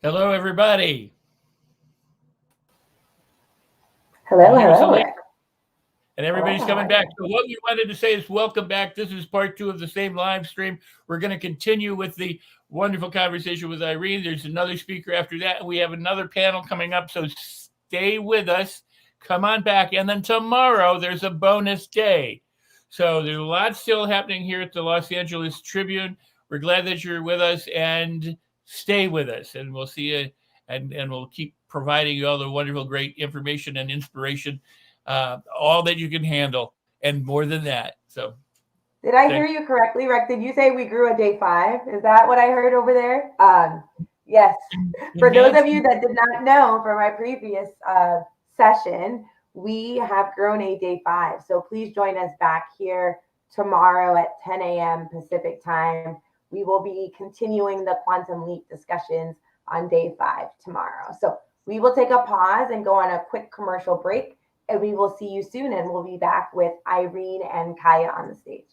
Hello, everybody. Can Hello, you hear us, hello, Elaine? Rick. And Hello, everybody's how coming are back. you? So what we wanted to say is welcome back. This is part two of the same live stream. We're going to continue with the wonderful conversation with Irene. There's another speaker after that, and we have another panel coming up. So stay with us. Come on back. And then tomorrow, there's a bonus day. So there's a lot still happening here at the Los Angeles Tribune. We're glad that you're with us, and stay with us. And we'll see you, and we'll keep providing you all the wonderful, great information and inspiration, all that you can handle, and more than that. So, Did I hear thank you correctly, Rick? Did you say we grew at day 5? Is that what I heard over there? Yes. For those of you enhancement. that did not know from my previous session, we have grown a day 5. So please join us back here tomorrow at 10 a.m. Pacific time. We will be continuing the quantum leap discussions on day 5 tomorrow. So we will take a pause and go on a quick commercial break, and we will see you soon. And we'll be back with Irene and Kaya on the stage.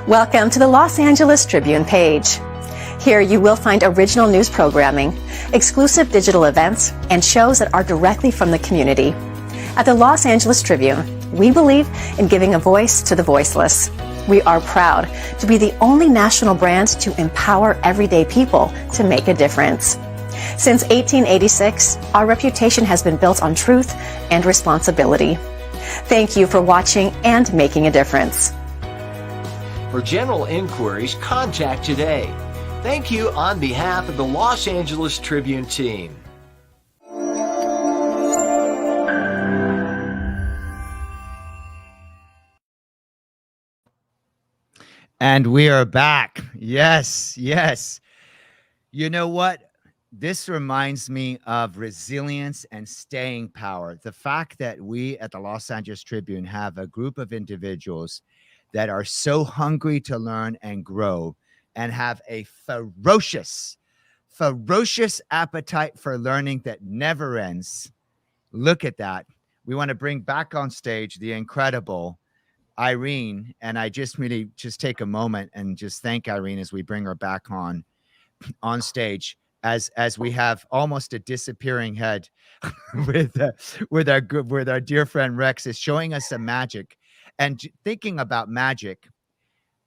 Welcome to the Los Angeles Tribune page. Here you will find original news programming, exclusive digital events, and shows that are directly from the community. At the Los Angeles Tribune, we believe in giving a voice to the voiceless. We are proud to be the only national brand to empower everyday people to make a difference. Since 1886, our reputation has been built on truth and responsibility. Thank you for watching and making a difference. For general inquiries, contact today. Thank you on behalf of the Los Angeles Tribune team. And we are back. Yes, yes. You know what? This reminds me of resilience and staying power. The fact that we at the Los Angeles Tribune have a group of individuals that are so hungry to learn and grow and have a ferocious appetite for learning that never ends. Look at that. We want to bring back on stage the incredible Irene, and I just really just take a moment and just thank Irene as we bring her back on stage as we have almost a disappearing head with our dear friend Rex is showing us some magic. And thinking about magic,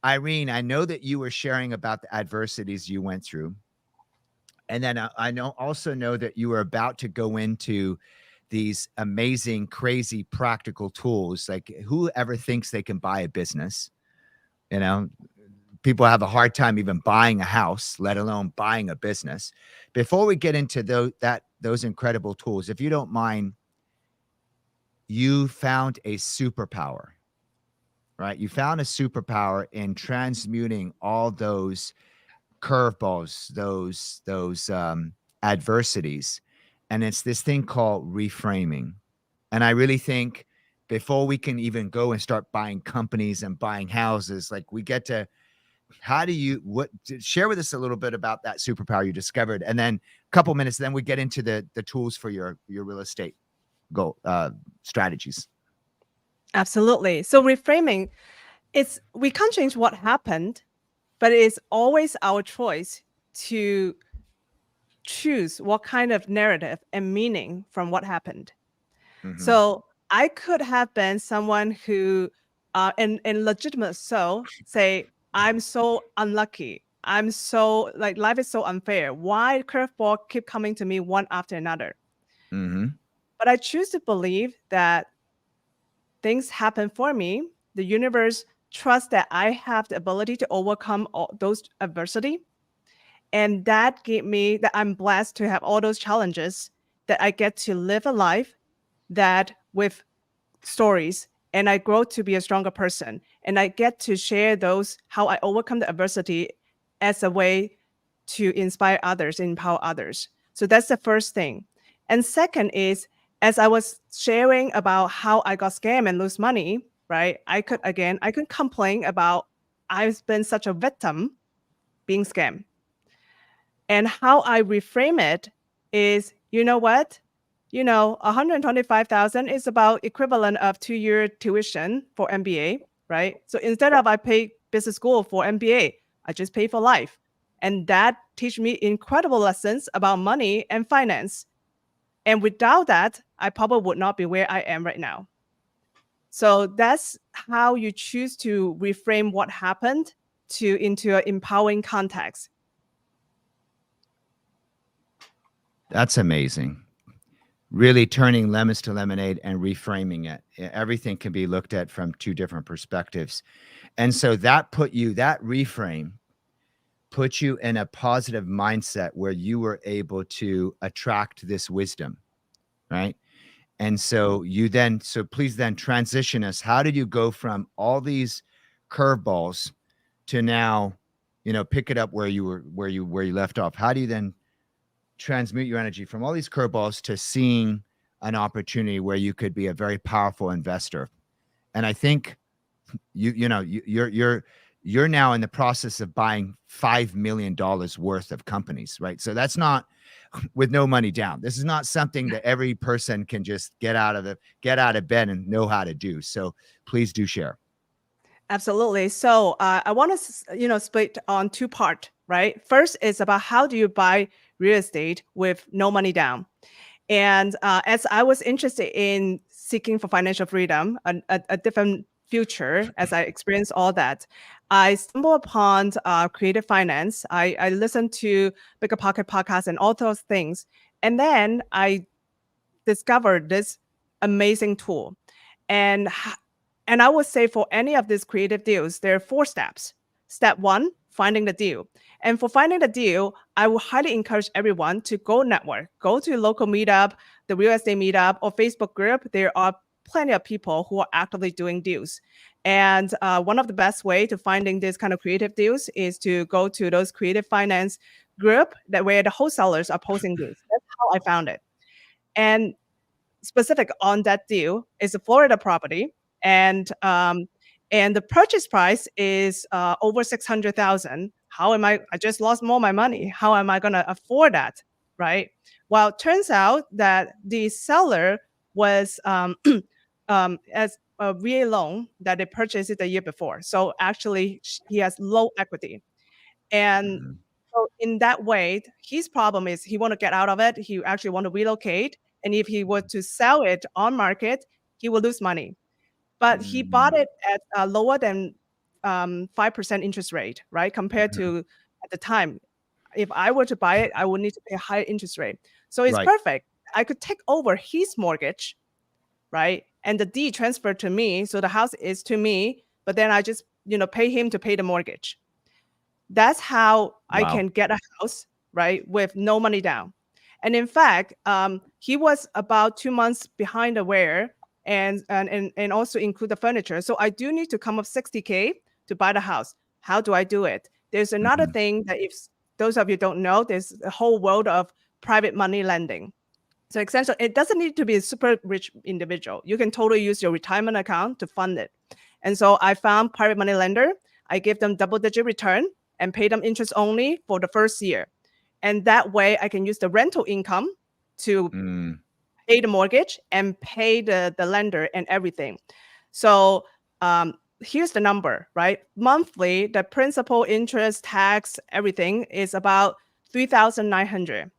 Irene, I know that you were sharing about the adversities you went through, and then also know that you were about to go into these amazing, crazy, practical tools. Like, whoever thinks they can buy a business, you know, people have a hard time even buying a house, let alone buying a business. Before we get into those incredible tools, if you don't mind, you found a superpower, right? You found a superpower in transmuting all those curveballs, those adversities, and it's this thing called reframing. And I really think before we can even go and start buying companies and buying houses, like we get to, how do you, share with us a little bit about that superpower you discovered, and then a couple minutes, then we get into the tools for your real estate goal strategies. Absolutely. So reframing, we can't change what happened, but it's always our choice to choose what kind of narrative and meaning from what happened. So I could have been someone who, in legitimate say, I'm so unlucky. I'm so like life is so unfair. Why curveball keep coming to me one after another? But I choose to believe that things happen for me. The universe trusts that I have the ability to overcome all those adversity. And that gave me that I'm blessed to have all those challenges, that I get to live a life that with stories, and I grow to be a stronger person. And I get to share those, how I overcome the adversity, as a way to inspire others, empower others. So that's the first thing. And second is, as I was sharing about how I got scammed and lose money, right? I could complain about I've been such a victim being scammed. And how I reframe it is, you know what? $125,000 is about equivalent of 2-year tuition for MBA, right? So instead of I pay business school for MBA, I just pay for life. And that teach me incredible lessons about money and finance. And without that, I probably would not be where I am right now. So that's how you choose to reframe what happened into an empowering context. That's amazing. Really turning lemons to lemonade and reframing it. Everything can be looked at from two different perspectives. And so that reframe put you in a positive mindset where you were able to attract this wisdom, right? And so please then transition us. How did you go from all these curveballs to now, pick it up where you left off? How do you then transmute your energy from all these curveballs to seeing an opportunity where you could be a very powerful investor? And I think you're now in the process of buying $5 million worth of companies, right? So that's not with no money down. This is not something that every person can just get out of bed and know how to do. So please do share. Absolutely. So I want to, split on two parts, right? First is about how do you buy real estate with no money down. And as I was interested in seeking for financial freedom, a different future, as I experienced all that, I stumbled upon creative finance. I listened to Bigger Pocket podcasts and all those things. And then I discovered this amazing tool. And I would say for any of these creative deals, there are 4 steps. Step 1, finding the deal. And for finding the deal, I would highly encourage everyone to go network, go to local meetup, the real estate meetup, or Facebook group. There are plenty of people who are actively doing deals. And one of the best way to finding this kind of creative deals is to go to those creative finance group where the wholesalers are posting deals. That's how I found it. And specific on that deal is a Florida property, and the purchase price is over 600,000. How am I just lost more of my money. How am I going to afford that, right? Well, it turns out that the seller was as a VA loan that they purchased it the year before. So actually, he has low equity. And so in that way, his problem is he want to get out of it. He actually want to relocate. And if he were to sell it on market, he will lose money. But he bought it at lower than 5% interest rate, right? Compared to at the time, if I were to buy it, I would need to pay a higher interest rate. So it's Right. perfect. I could take over his mortgage, right? And the deed transferred to me. So the house is to me, but then I just, pay him to pay the mortgage. That's how I Wow. can get a house, right, with no money down. And in fact, he was about 2 months behind the where and also include the furniture. So I do need to come up $60K to buy the house. How do I do it? There's another thing that if those of you don't know, there's a whole world of private money lending. So essentially, it doesn't need to be a super rich individual. You can totally use your retirement account to fund it. And so I found private money lender. I give them double-digit return and pay them interest only for the first year. And that way I can use the rental income to pay the mortgage and pay the lender and everything. So here's the number, right? Monthly, the principal, interest, tax, everything is about $3,900.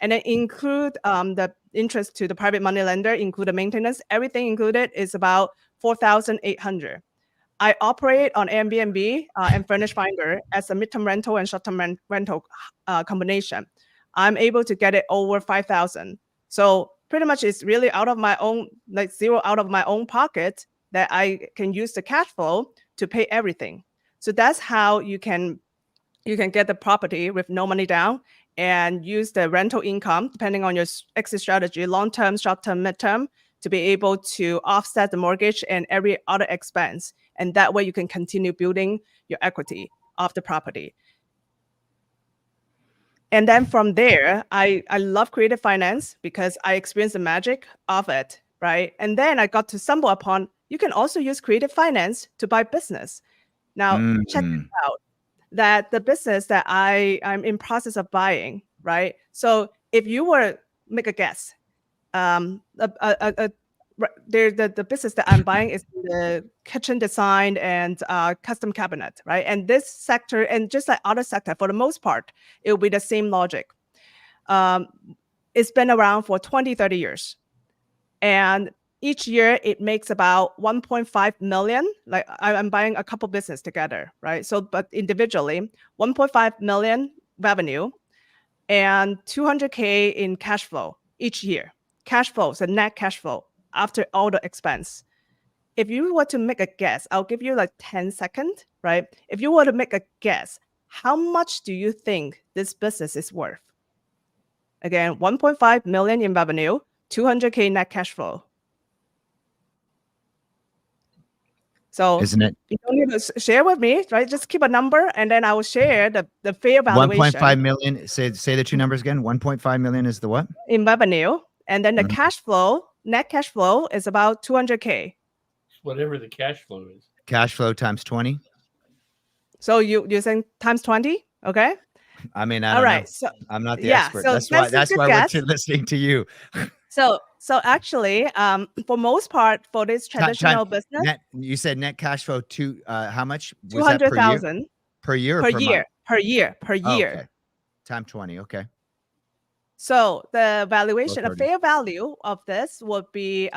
And then include the interest to the private money lender, include the maintenance, everything included is about $4,800. I operate on Airbnb and Furnish Finder as a midterm rental and short-term rental combination. I'm able to get it over 5,000. So pretty much it's really out of my own, like zero out of my own pocket that I can use the cash flow to pay everything. So that's how you can get the property with no money down and use the rental income, depending on your exit strategy, long-term, short-term, midterm, to be able to offset the mortgage and every other expense. And that way you can continue building your equity of the property. And then from there, I love creative finance because I experienced the magic of it, right? And then I got to stumble upon, you can also use creative finance to buy business. Now, check this out, that the business that I'm in process of buying, right? So if you were, make a guess, the business that I'm buying is the kitchen design and custom cabinet, right? And this sector, and just like other sector, for the most part, it will be the same logic. It's been around for 20, 30 years. And each year it makes about 1.5 million. Like I'm buying a couple business together, right? So, but individually, 1.5 million revenue and 200K in cash flow each year. Cash flow, so net cash flow after all the expense. If you were to make a guess, I'll give you like 10 seconds, right? If you were to make a guess, how much do you think this business is worth? Again, 1.5 million in revenue, 200K net cash flow. So Isn't it you don't need to share with me, right? Just keep a number and then I will share the fair valuation 1.5 million? Say the two numbers again. 1.5 million is the what? in revenue. And then the Mhm. cash flow, net cash flow is about 200K. Whatever the cash flow is. Cash flow times 20. So you're saying times 20, okay? I mean, I All don't right. know. So I'm not the yeah, expert. so That's why that's a good we're guess. listening to you. So actually, for most part, for this traditional business, Net, you said net cash flow to how much was that per year? 200,000 Per year or per per year, month? per year, per Oh, year. okay. Time 20. Okay. So the valuation, the 30. fair value of this would be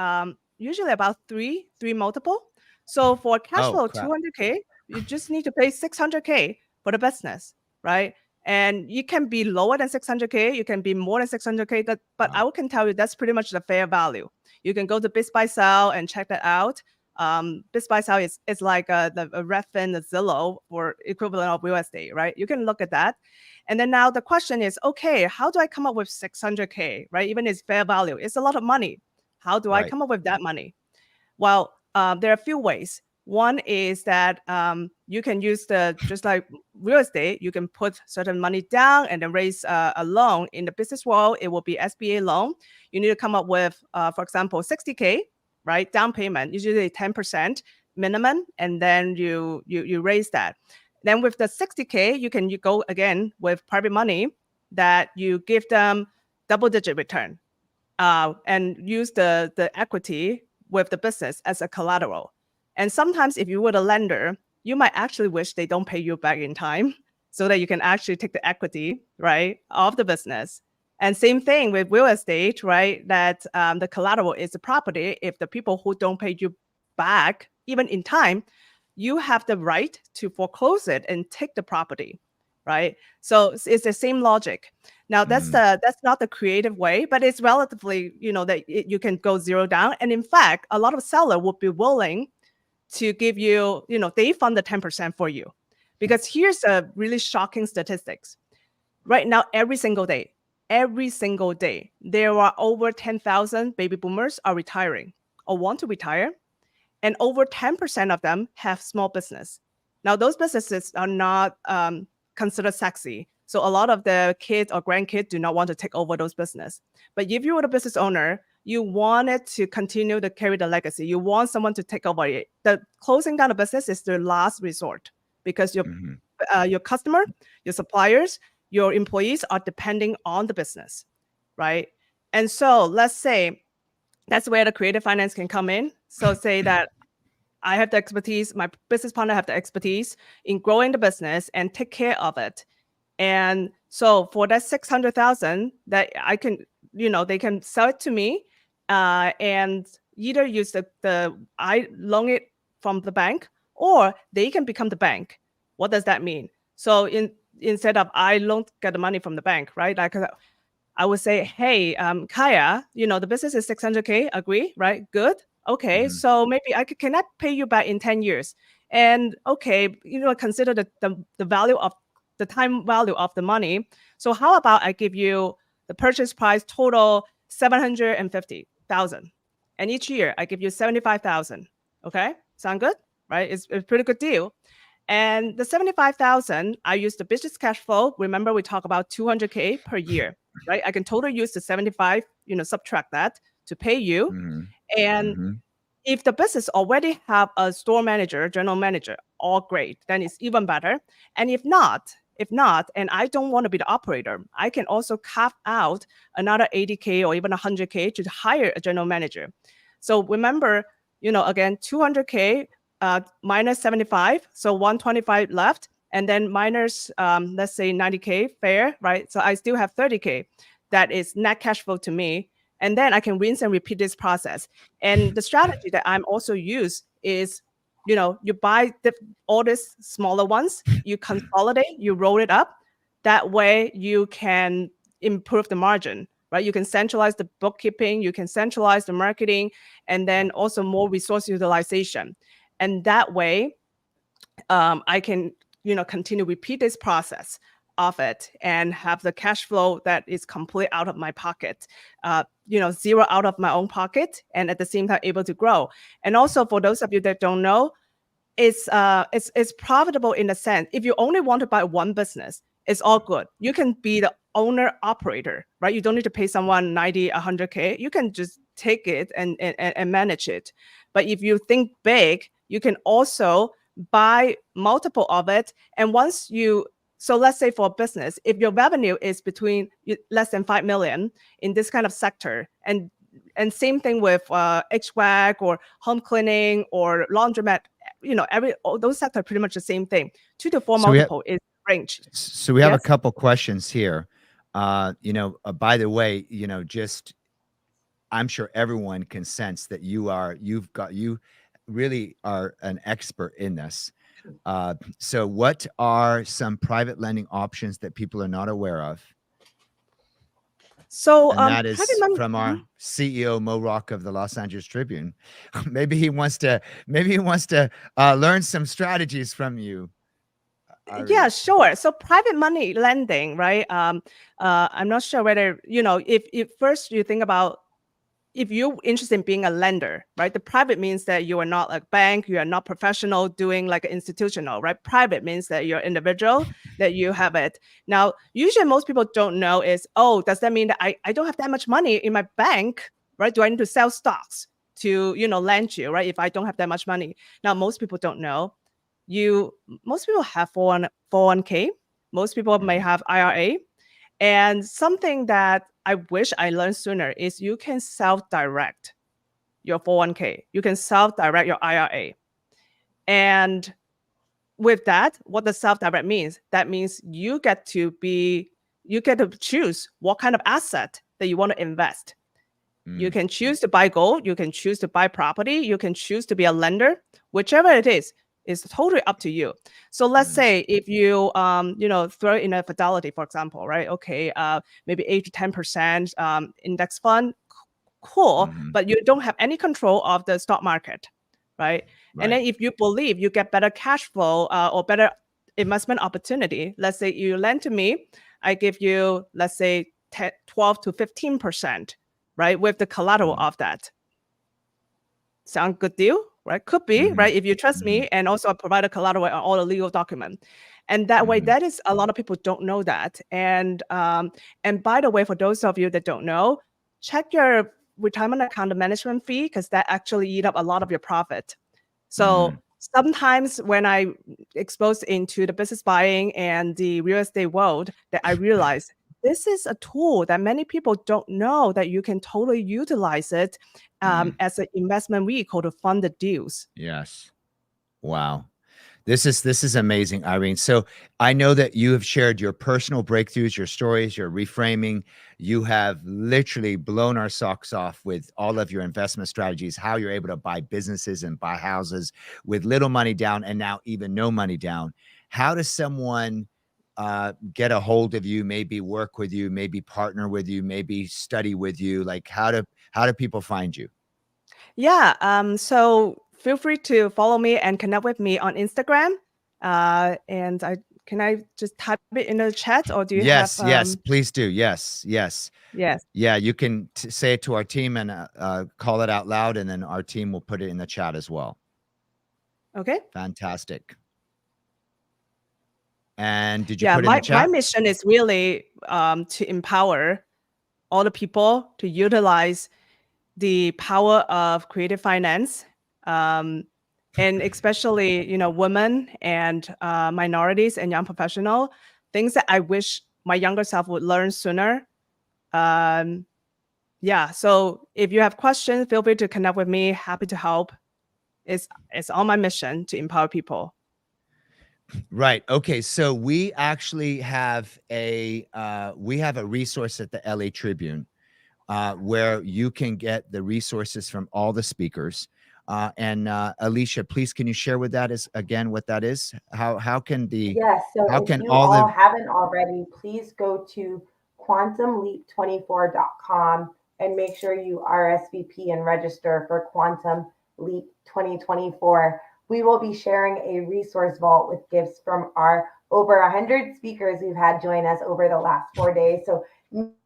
usually about three multiple. So for cash Oh, flow crap. 200K, you just need to pay 600K for the business, right? And you can be lower than 600K, you can be more than 600K. But Wow. I can tell you that's pretty much the fair value. You can go to Bid Buy Sell and check that out. Bid Buy Sell is like a Redfin, a Zillow for equivalent of real estate, right? You can look at that. And then now the question is, okay, how do I come up with 600K, right? Even it's fair value, it's a lot of money. How do I Right. come up with that money? Well, there are a few ways. One is that you can use just like real estate, you can put certain money down and then raise a loan. In the business world, it will be SBA loan. You need to come up with, for example, 60K, right? Down payment, usually 10% minimum, and then you raise that. Then with the 60K, you go again with private money that you give them double-digit return and use the equity with the business as a collateral. And sometimes if you were the lender, you might actually wish they don't pay you back in time so that you can actually take the equity, right, of the business. And same thing with real estate, right, that the collateral is the property. If the people who don't pay you back, even in time, you have the right to foreclose it and take the property, right? So it's the same logic. Now that's not the creative way, but it's relatively, that you can go zero down. And in fact, a lot of seller would be willing to give you, they fund the 10% for you. Because here's a really shocking statistics. Right now, every single day, there are over 10,000 baby boomers are retiring or want to retire. And over 10% of them have small business. Now, those businesses are not considered sexy. So a lot of the kids or grandkids do not want to take over those business. But if you were the business owner, you wanted to continue to carry the legacy. You want someone to take over it. The closing down the business is the last resort because your customer, your suppliers, your employees are depending on the business, right? And so let's say that's where the creative finance can come in. So say that I have the expertise, my business partner have the expertise in growing the business and take care of it. And so for that 600,000 that I can, they can sell it to me and either use I loan it from the bank or they can become the bank. What does that mean? So instead of I don't get the money from the bank, right? Like I would say, hey, Kaya, the business is 600K, agree, right? Good. Okay, so maybe can I pay you back in 10 years? And okay, consider the value of the time value of the money. So how about I give you the purchase price total 750,000, and each year I give you 75,000. Okay, sound good, right? It's a pretty good deal. And the 75,000, I use the business cash flow. Remember, we talk about 200K per year, right? I can totally use the 75, subtract that to pay you. And if the business already have a store manager, general manager, all great, then it's even better. And if not, If not, and I don't want to be the operator, I can also carve out another 80K or even 100K to hire a general manager. So remember, again, 200K minus 75, so 125 left, and then minus, let's say 90K, fair, right? So I still have 30K. That is net cash flow to me. And then I can rinse and repeat this process. And the strategy that I'm also use is, you buy all these smaller ones, you consolidate, you roll it up. That way you can improve the margin, right? You can centralize the bookkeeping, you can centralize the marketing, and then also more resource utilization. And that way, I can, continue repeat this process of it and have the cash flow that is complete out of my pocket, zero out of my own pocket, and at the same time able to grow. And also for those of you that don't know, it's profitable in a sense. If you only want to buy one business, it's all good. You can be the owner operator, right? You don't need to pay someone 90, 100K. You can just take it and manage it. But if you think big, you can also buy multiple of it. And so let's say for a business, if your revenue is between less than 5 million in this kind of sector, and same thing with HVAC or home cleaning or laundromat, all those sectors are pretty much the same thing. 2 to 4 multiple is range. So we have a couple questions here. By the way, I'm sure everyone can sense that you really are an expert in this. So what are some private lending options that people are not aware of? So and that is from our CEO Mo Rock of the Los Angeles Tribune. Maybe he wants to learn some strategies from you. Yeah, sure. So private money lending, right? I'm not sure whether, if first you think about, if you're interested in being a lender, right? The private means that you are not a bank, you are not professional doing like institutional, right? Private means that you're individual, that you have it. Now, usually most people don't know is, does that mean that I don't have that much money in my bank, right? Do I need to sell stocks to, lend you, right? If I don't have that much money. Now, most people don't know. Most people have 401k. Most people may have IRA. And something that I wish I learned sooner is you can self-direct your 401k. You can self-direct your IRA. And with that, what does self-direct means? That means you get to choose what kind of asset that you want to invest. You can choose to buy gold. You can choose to buy property. You can choose to be a lender. Whichever it is totally up to you. So let's say if you, throw in a Fidelity, for example, right? Okay, maybe 8 to 10% index fund, cool, but you don't have any control of the stock market, right? And then if you believe you get better cash flow or better investment opportunity, let's say you lend to me, I give you, let's say 12 to 15%, right? With the collateral of that. Sound good deal? Right? Could be, right? If you trust me, and also I provide a collateral on all the legal document. And that way, that is, a lot of people don't know that. And by the way, for those of you that don't know, check your retirement account management fee, because that actually eat up a lot of your profit. So sometimes when I exposed into the business buying and the real estate world, that I realized this is a tool that many people don't know that you can totally utilize it as an investment vehicle to fund the deals. Yes. Wow. This is amazing, Irene. So I know that you have shared your personal breakthroughs, your stories, your reframing. You have literally blown our socks off with all of your investment strategies, how you're able to buy businesses and buy houses with little money down and now even no money down. How does someone get a hold of you, maybe work with you, maybe partner with you, maybe study with you? Like how do people find you? Yeah. So feel free to follow me and connect with me on Instagram. And can I just type it in the chat, or do you have? Yes, please do. Yes. Yeah, you can say it to our team and call it out loud, and then our team will put it in the chat as well. Okay. Fantastic. And did you put it in the chat? My mission is really to empower all the people to utilize the power of creative finance, and especially women and minorities and young professionals things that I wish my younger self would learn sooner. Yeah, so if you have questions, feel free to connect with me. Happy to help. It's on my mission to empower people. Right. Okay. So we actually have a resource at the LA Tribune where you can get the resources from all the speakers. And Alicia, please, can you share with that is again what that is? How can the Yes, so how if can you all all the haven't already, please go to quantumleap24.com and make sure you RSVP and register for Quantum Leap 2024. We will be sharing a resource vault with gifts from our over 100 speakers we've had join us over the last 4 days. So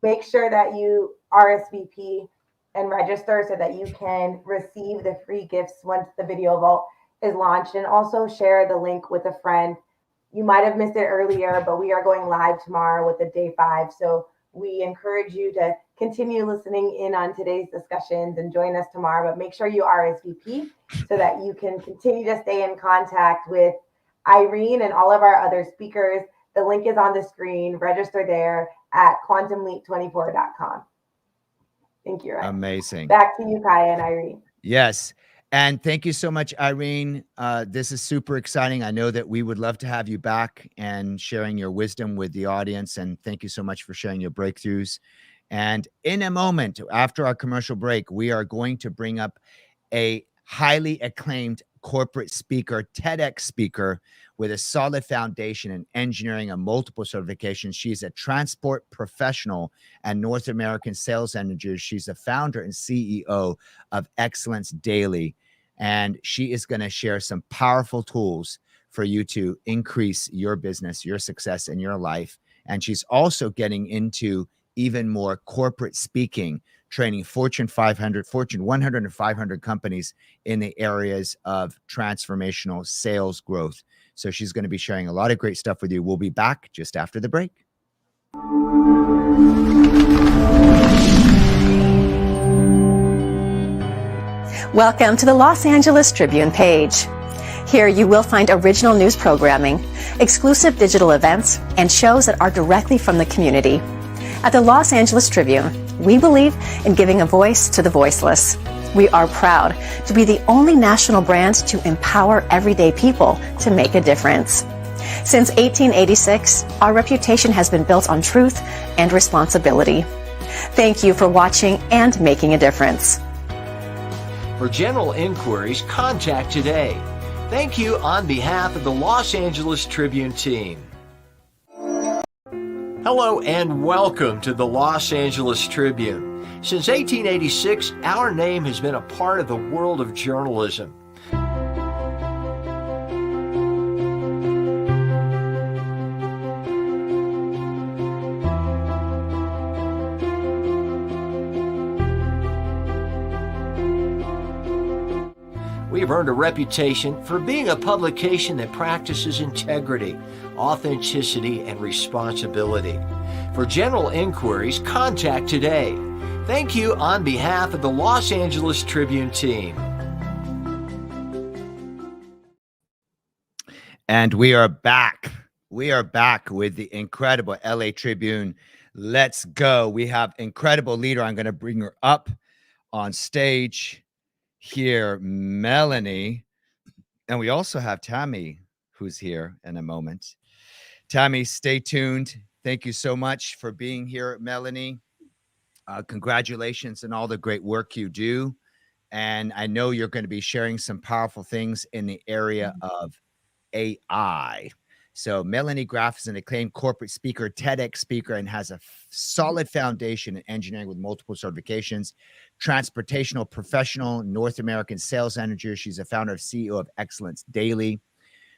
make sure that you RSVP and register so that you can receive the free gifts once the video vault is launched, and also share the link with a friend. You might have missed it earlier, but we are going live tomorrow with the day 5. So we encourage you to continue listening in on today's discussions and join us tomorrow, but make sure you RSVP so that you can continue to stay in contact with Irene and all of our other speakers. The link is on the screen. Register there at quantumleap24.com. Thank you, Ryan. amazing. Back to you, Kaya and Irene. Yes. And thank you so much, Irene. This is super exciting. I know that we would love to have you back and sharing your wisdom with the audience. And thank you so much for sharing your breakthroughs. And in a moment, after our commercial break, we are going to bring up a highly acclaimed corporate speaker, TEDx speaker with a solid foundation in engineering and multiple certifications. She's a transport professional and North American sales manager. She's the founder and CEO of Excellence Daily. And she is going to share some powerful tools for you to increase your business, your success in your life. And she's also getting into even more corporate speaking, training Fortune 500, Fortune 100 and 500 companies in the areas of transformational sales growth. So she's going to be sharing a lot of great stuff with you. We'll be back just after the break. Welcome to the Los Angeles Tribune page. Here you will find original news programming, exclusive digital events, and shows that are directly from the community. At the Los Angeles Tribune, we believe in giving a voice to the voiceless. We are proud to be the only national brand to empower everyday people to make a difference. Since 1886, our reputation has been built on truth and responsibility. Thank you for watching and making a difference. For general inquiries, contact today. Thank you on behalf of the Los Angeles Tribune team. Hello and welcome to the Los Angeles Tribune. Since 1886, our name has been a part of the world of journalism. We've earned a reputation for being a publication that practices integrity, authenticity, and responsibility. For general inquiries, contact today. Thank you on behalf of the Los Angeles Tribune team. And we are back. We are back with the incredible LA Tribune. Let's go. We have incredible leader. I'm going to bring her up on stage here, Melanie. And we also have Tammy, who's here in a moment. Tammy, stay tuned. Thank you so much for being here, Melanie. Congratulations on all the great work you do. And I know you're going to be sharing some powerful things in the area of AI. So Melanie Graff is an acclaimed corporate speaker, TEDx speaker, and has a solid foundation in engineering with multiple certifications. Transportational professional, North American sales manager. She's a founder of CEO of Excellence Daily.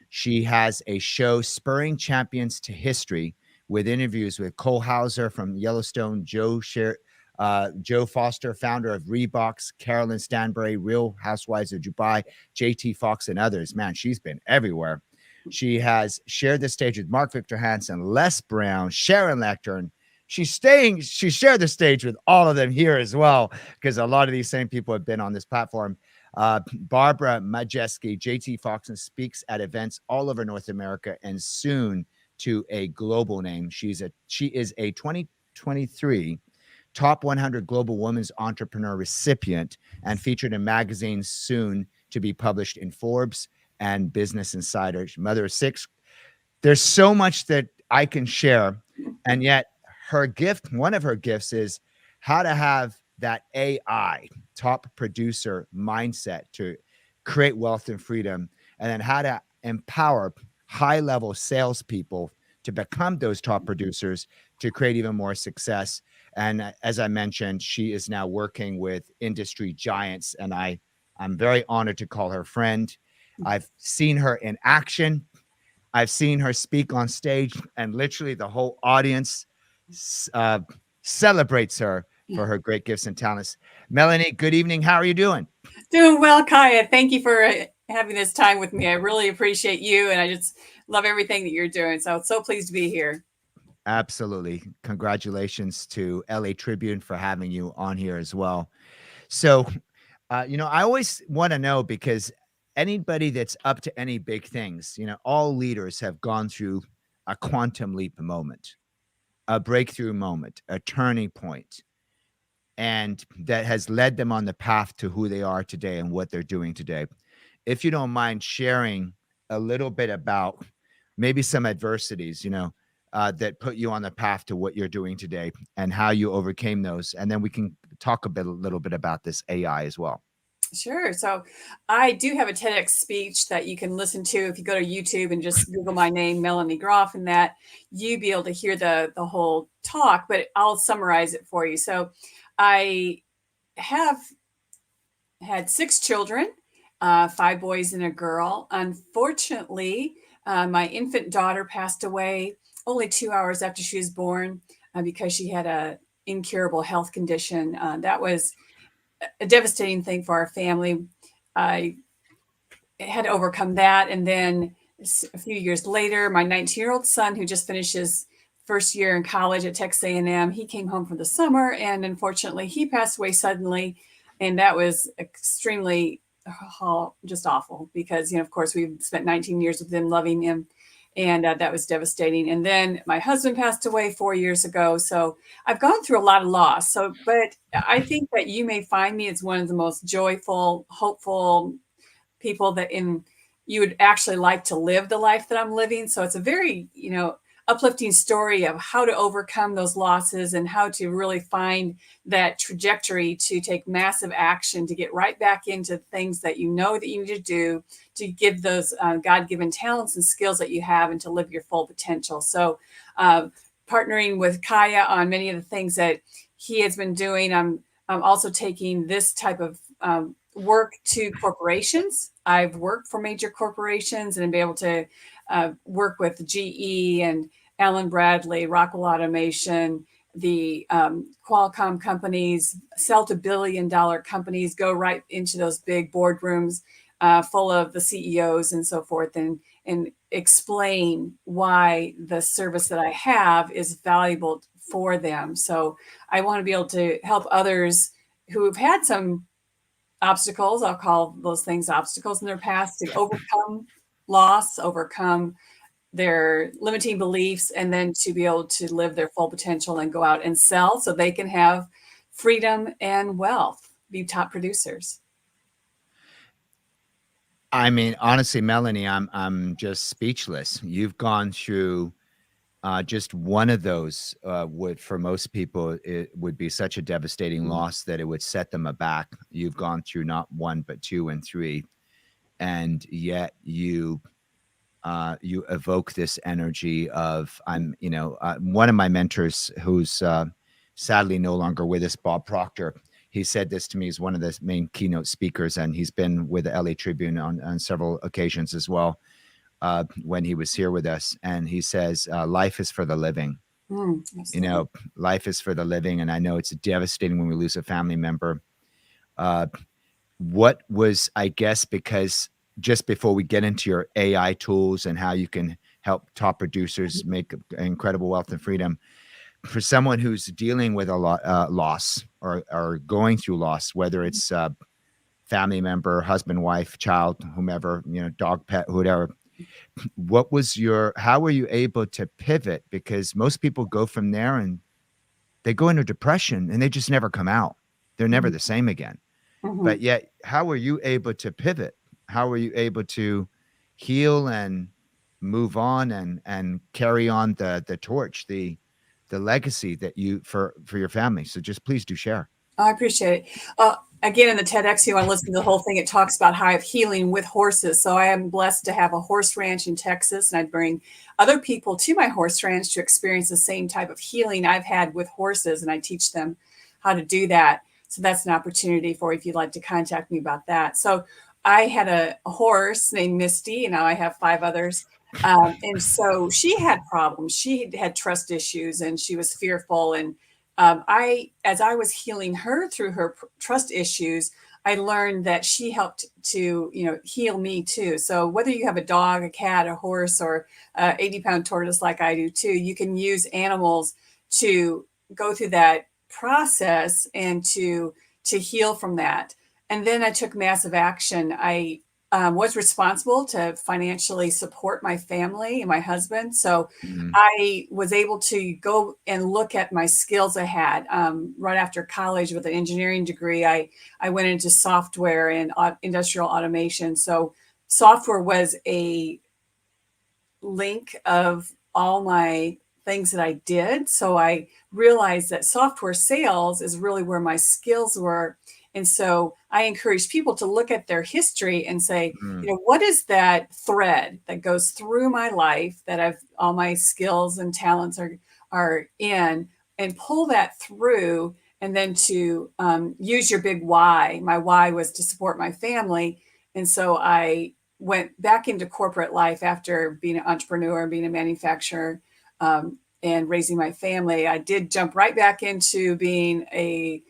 She has a show, Spurring Champions to History, with interviews with Cole Hauser from Yellowstone, Joe Foster, founder of Reeboks, Carolyn Stanbury, Real Housewives of Dubai, JT Fox, and others. Man, she's been everywhere. She has shared the stage with Mark Victor Hansen, Les Brown, Sharon Lecter. She shared the stage with all of them here as well, because a lot of these same people have been on this platform. Barbara Majeski, JT Fox, and speaks at events all over North America and soon to a global name. She is a 2023 Top 100 Global Women's Entrepreneur recipient and featured in magazines soon to be published in Forbes and Business Insider. Mother of 6. There's so much that I can share. And yet her gift, one of her gifts is how to have that AI top producer mindset to create wealth and freedom, and then how to empower high-level salespeople to become those top producers to create even more success. And as I mentioned, she is now working with industry giants, and I'm very honored to call her friend. I've seen her in action. I've seen her speak on stage, and literally the whole audience celebrates her for her great gifts and talents. Melanie, good evening. How are you doing? Doing well, Kaya. Thank you for having this time with me. I really appreciate you, and I just love everything that you're doing. So pleased to be here. Absolutely. Congratulations to LA Tribune for having you on here as well. So, I always want to know, because anybody that's up to any big things, all leaders have gone through a quantum leap moment, a breakthrough moment, a turning point, and that has led them on the path to who they are today and what they're doing today. If you don't mind sharing a little bit about maybe some adversities, that put you on the path to what you're doing today and how you overcame those. And then we can talk a little bit about this AI as well. Sure. So I do have a TEDx speech that you can listen to if you go to YouTube and just Google my name, Melanie Groff, and that you'll be able to hear the whole talk, but I'll summarize it for you. So I have had 6 children, 5 boys and a girl. Unfortunately, my infant daughter passed away only 2 hours after she was born because she had an incurable health condition. That was a devastating thing for our family. I had to overcome that. And then a few years later, my 19-year-old son, who just finished his first year in college at Texas A&M, he came home for the summer, and unfortunately he passed away suddenly. And that was extremely just awful because, of course, we've spent 19 years with him, loving him. And that was devastating. And then my husband passed away 4 years ago. So I've gone through a lot of loss. But I think that you may find me as one of the most joyful, hopeful people that you would actually like to live the life that I'm living. So it's a very, uplifting story of how to overcome those losses and how to really find that trajectory to take massive action to get right back into things that you know that you need to do to give those God-given talents and skills that you have and to live your full potential. So partnering with Kaya on many of the things that he has been doing, I'm also taking this type of work to corporations. I've worked for major corporations and been able to work with GE and Allen Bradley, Rockwell Automation, the Qualcomm companies, sell to billion-dollar companies, go right into those big boardrooms full of the CEOs and so forth, and explain why the service that I have is valuable for them. So I want to be able to help others who have had some obstacles, I'll call those things obstacles in their past, to overcome loss, overcome their limiting beliefs, and then to be able to live their full potential and go out and sell so they can have freedom and wealth, be top producers. I mean, honestly, Melanie, I'm just speechless. You've gone through just one of those would, for most people, it would be such a devastating loss that it would set them aback. You've gone through not 1, but 2 and 3. And yet you evoke this energy of, one of my mentors who's sadly no longer with us, Bob Proctor. He said this to me. He's one of the main keynote speakers, and he's been with the LA Tribune on several occasions as well when he was here with us. And he says, life is for the living. Life is for the living. And I know it's devastating when we lose a family member. What was, I guess, because just before we get into your AI tools and how you can help top producers make incredible wealth and freedom, for someone who's dealing with a loss or going through loss, whether it's family member, husband, wife, child, whomever, dog, pet, whatever, how were you able to pivot? Because most people go from there and they go into depression and they just never come out. They're never the same again. But yet, how were you able to pivot? How were you able to heal and move on and carry on the torch, the legacy that you for your family? So just please do share. I appreciate it. Again, in the TEDx, you want to listen to the whole thing. It talks about how I have healing with horses. So I am blessed to have a horse ranch in Texas, and I bring other people to my horse ranch to experience the same type of healing I've had with horses, and I teach them how to do that. So that's an opportunity for you if you'd like to contact me about that. So I had a horse named Misty, and now I have 5 others. And so she had problems. She had trust issues, and she was fearful. And as I was healing her through her trust issues, I learned that she helped to, heal me too. So whether you have a dog, a cat, a horse, or 80-pound tortoise like I do too, you can use animals to go through that process and to heal from that. And then I took massive action. I was responsible to financially support my family and my husband. So I was able to go and look at my skills I had. Right after college with an engineering degree, I went into software and industrial automation. So software was a link of all my things that I did. So I realized that software sales is really where my skills were. And so I encourage people to look at their history and say, what is that thread that goes through my life that all my skills and talents are in, and pull that through, and then to use your big why. My why was to support my family. And so I went back into corporate life after being an entrepreneur, being a manufacturer, and raising my family. I did jump right back into being a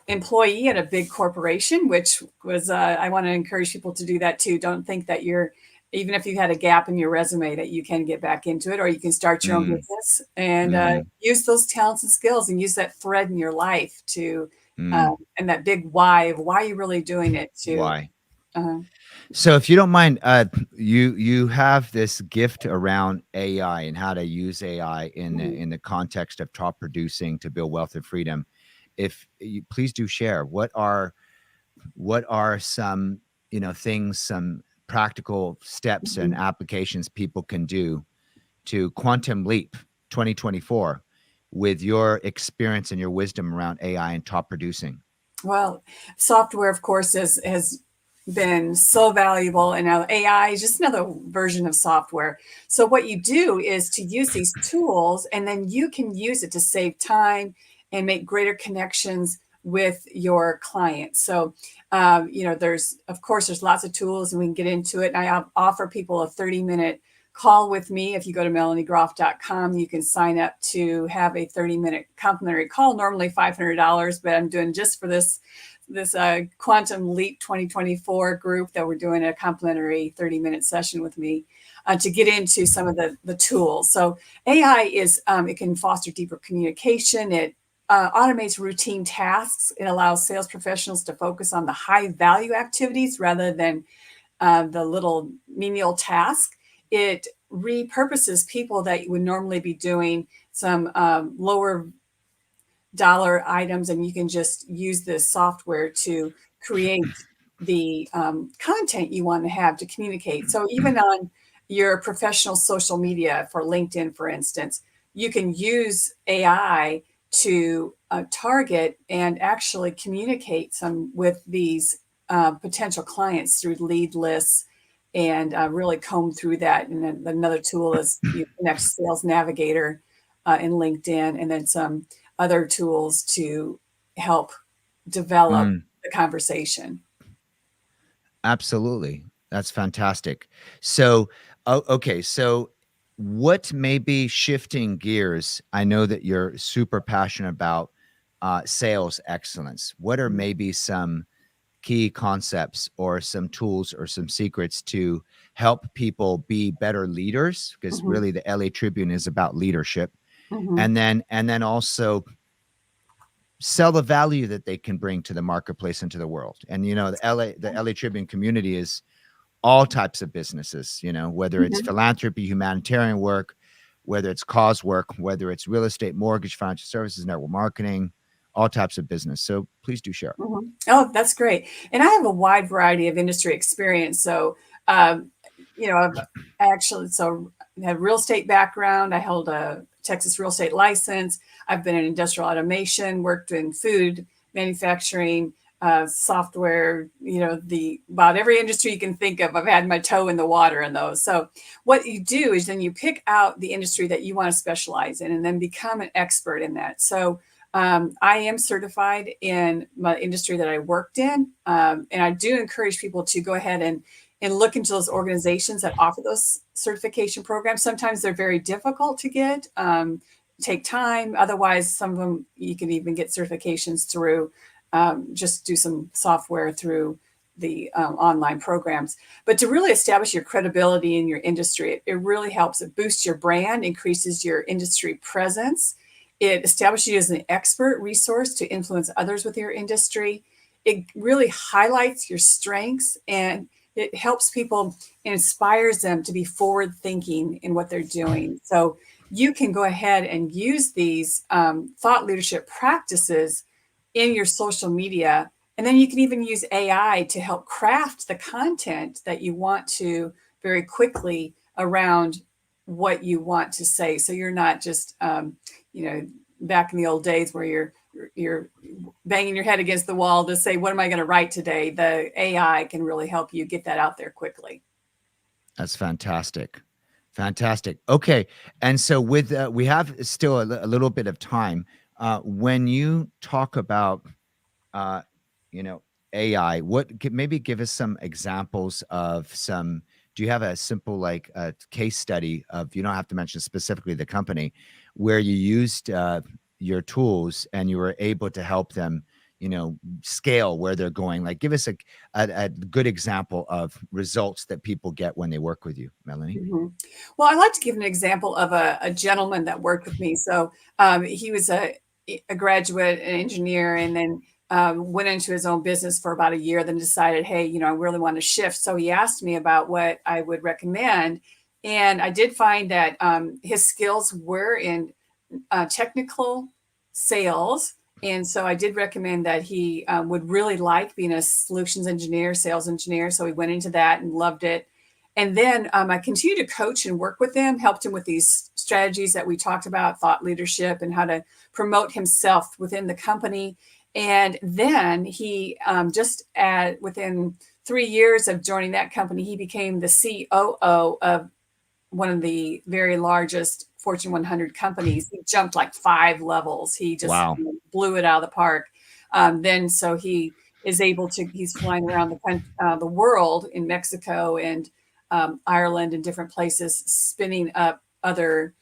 employee at a big corporation, which was, I want to encourage people to do that too. Don't think that even if you had a gap in your resume, that you can get back into it, or you can start your own business and use those talents and skills and use that thread in your life to, and that big why of why you're really doing it to. Why? So if you don't mind, you have this gift around AI and how to use AI in the context of top producing to build wealth and freedom. If you please do share, what are some things, some practical steps and applications people can do to quantum leap 2024 with your experience and your wisdom around AI and top producing? Well, software, of course, has been so valuable, and now AI is just another version of software. So what you do is to use these tools, and then you can use it to save time and make greater connections with your clients. So, there's lots of tools, and we can get into it. And I offer people a 30-minute call with me. If you go to melaniegroff.com, you can sign up to have a 30-minute complimentary call, normally $500, but I'm doing just for this Quantum Leap 2024 group that we're doing a complimentary 30-minute session with me to get into some of the tools. So AI it can foster deeper communication. It automates routine tasks. It allows sales professionals to focus on the high value activities rather than the little menial task. It repurposes people that would normally be doing some lower dollar items, and you can just use this software to create the content you want to have to communicate. So even on your professional social media for LinkedIn, for instance, you can use AI to target and actually communicate some with these potential clients through lead lists, and really comb through that. And then another tool is Next Sales Navigator in LinkedIn, and then some other tools to help develop the conversation. Absolutely. That's fantastic. So, okay. So what may be shifting gears? I know that you're super passionate about sales excellence. What are maybe some key concepts or some tools or some secrets to help people be better leaders? Because really the LA Tribune is about leadership. And then also sell the value that they can bring to the marketplace and to the world. And the LA Tribune community is all types of businesses, you know, whether it's philanthropy, humanitarian work, whether it's cause work, whether it's real estate, mortgage, financial services, network marketing, all types of business. So please do share. Oh, that's great. And I have a wide variety of industry experience. So, you know, I've actually, I have real estate background. I held a Texas real estate license. I've been in industrial automation, worked in food manufacturing, software, you know, about every industry you can think of. I've had my toe in the water in those. So what you do is then you pick out the industry that you want to specialize in and then become an expert in that. So I am certified in my industry that I worked in. And I do encourage people to go ahead and look into those organizations that offer those certification programs. Sometimes they're very difficult to get, take time. Otherwise, some of them you can even get certifications through, just do some software through the online programs. But to really establish your credibility in your industry, it really helps. It boosts your brand, increases your industry presence. It establishes you as an expert resource to influence others with your industry. It really highlights your strengths, and it helps people and inspires them to be forward thinking in what they're doing. So you can go ahead and use these thought leadership practices in your social media. And then you can even use AI to help craft the content that you want to very quickly around what you want to say. So you're not just, you know, back in the old days where you're banging your head against the wall to say, what am I going to write today? The AI can really help you get that out there quickly. That's fantastic. Fantastic. Okay. And so with, we have still a little bit of time. When you talk about, you know, AI, maybe give us some examples of do you have a simple, like a case study of, you don't have to mention specifically the company, where you used your tools and you were able to help them, you know, scale where they're going? Like, give us a good example of results that people get when they work with you, Melanie. Well, I like to give an example of a gentleman that worked with me. So he was a graduate, an engineer, and then went into his own business for about a year, then decided, hey, you know, I really want to shift. So he asked me about what I would recommend. And I did find that his skills were in technical sales. And so I did recommend that he would really like being a solutions engineer, sales engineer. So he went into that and loved it. And then I continued to coach and work with him, helped him with these strategies that we talked about, thought leadership, and how to promote himself within the company. And then he within 3 years of joining that company, he became the COO of one of the very largest Fortune 100 companies. He jumped like 5 levels. He just blew it out of the park. So he is able to, he's flying around the world in Mexico and Ireland and different places, spinning up other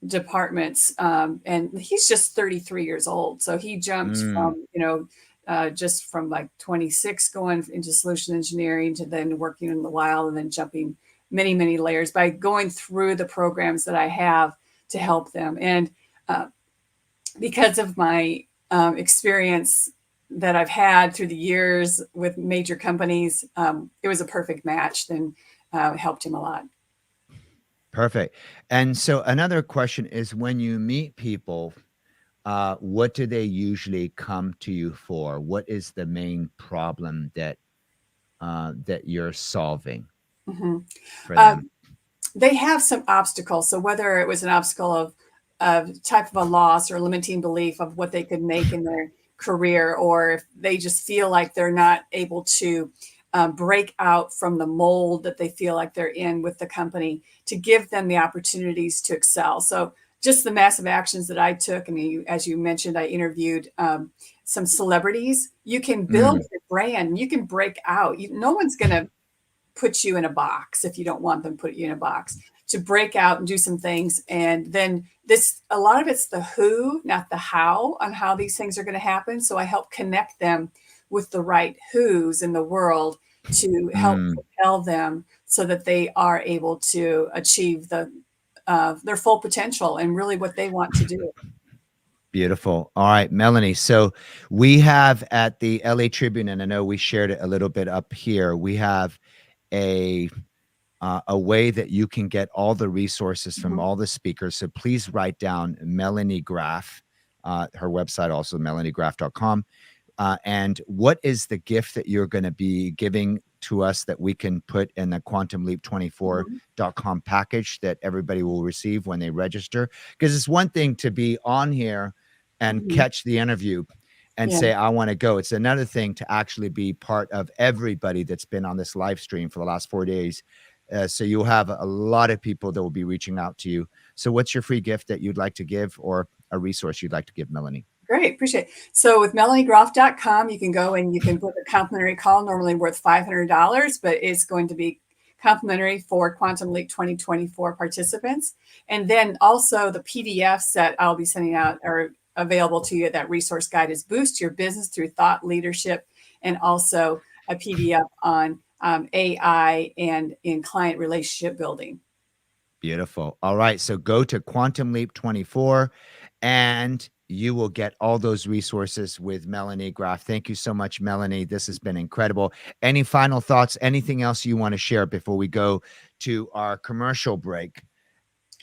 departments. And he's just 33 years old. So he jumped from, you know, just from like 26 going into solution engineering to then working in the wild and then jumping many, many layers by going through the programs that I have to help them. And because of my experience that I've had through the years with major companies, it was a perfect match. Then helped him a lot. Perfect. And so another question is, when you meet people, what do they usually come to you for? What is the main problem that you're solving for them? They have some obstacles. So whether it was an obstacle of type of a loss or limiting belief of what they could make in their career, or if they just feel like they're not able to break out from the mold that they feel like they're in with the company, to give them the opportunities to excel. So just the massive actions that I took, and as you mentioned, I interviewed some celebrities. You can build your brand, you can break out. No one's going to put you in a box if you don't want them to put you in a box. To break out and do some things. And then a lot of it's the who, not the how, on how these things are going to happen. So I help connect them with the right who's in the world to help propel them so that they are able to achieve their full potential and really what they want to do. Beautiful. All right, Melanie. So we have at the LA Tribune, and I know we shared it a little bit up here, we have a way that you can get all the resources from all the speakers. So please write down Melanie Graff, her website also melaniegraff.com. And what is the gift that you're going to be giving to us that we can put in the quantumleap24.com package that everybody will receive when they register? Because it's one thing to be on here and catch the interview and say, I want to go. It's another thing to actually be part of everybody that's been on this live stream for the last 4 days. So you'll have a lot of people that will be reaching out to you. So what's your free gift that you'd like to give, or a resource you'd like to give, Melanie? Great, appreciate it. So with melaniegroff.com, you can go and you can book a complimentary call, normally worth $500, but it's going to be complimentary for Quantum Leap 2024 participants. And then also the PDFs that I'll be sending out are available to you. That resource guide is Boost Your Business Through Thought Leadership, and also a PDF on AI and in client relationship building. Beautiful. All right. So go to Quantum Leap 24 and you will get all those resources with Melanie Graff. Thank you so much, Melanie. This has been incredible. Any final thoughts? Anything else you want to share before we go to our commercial break?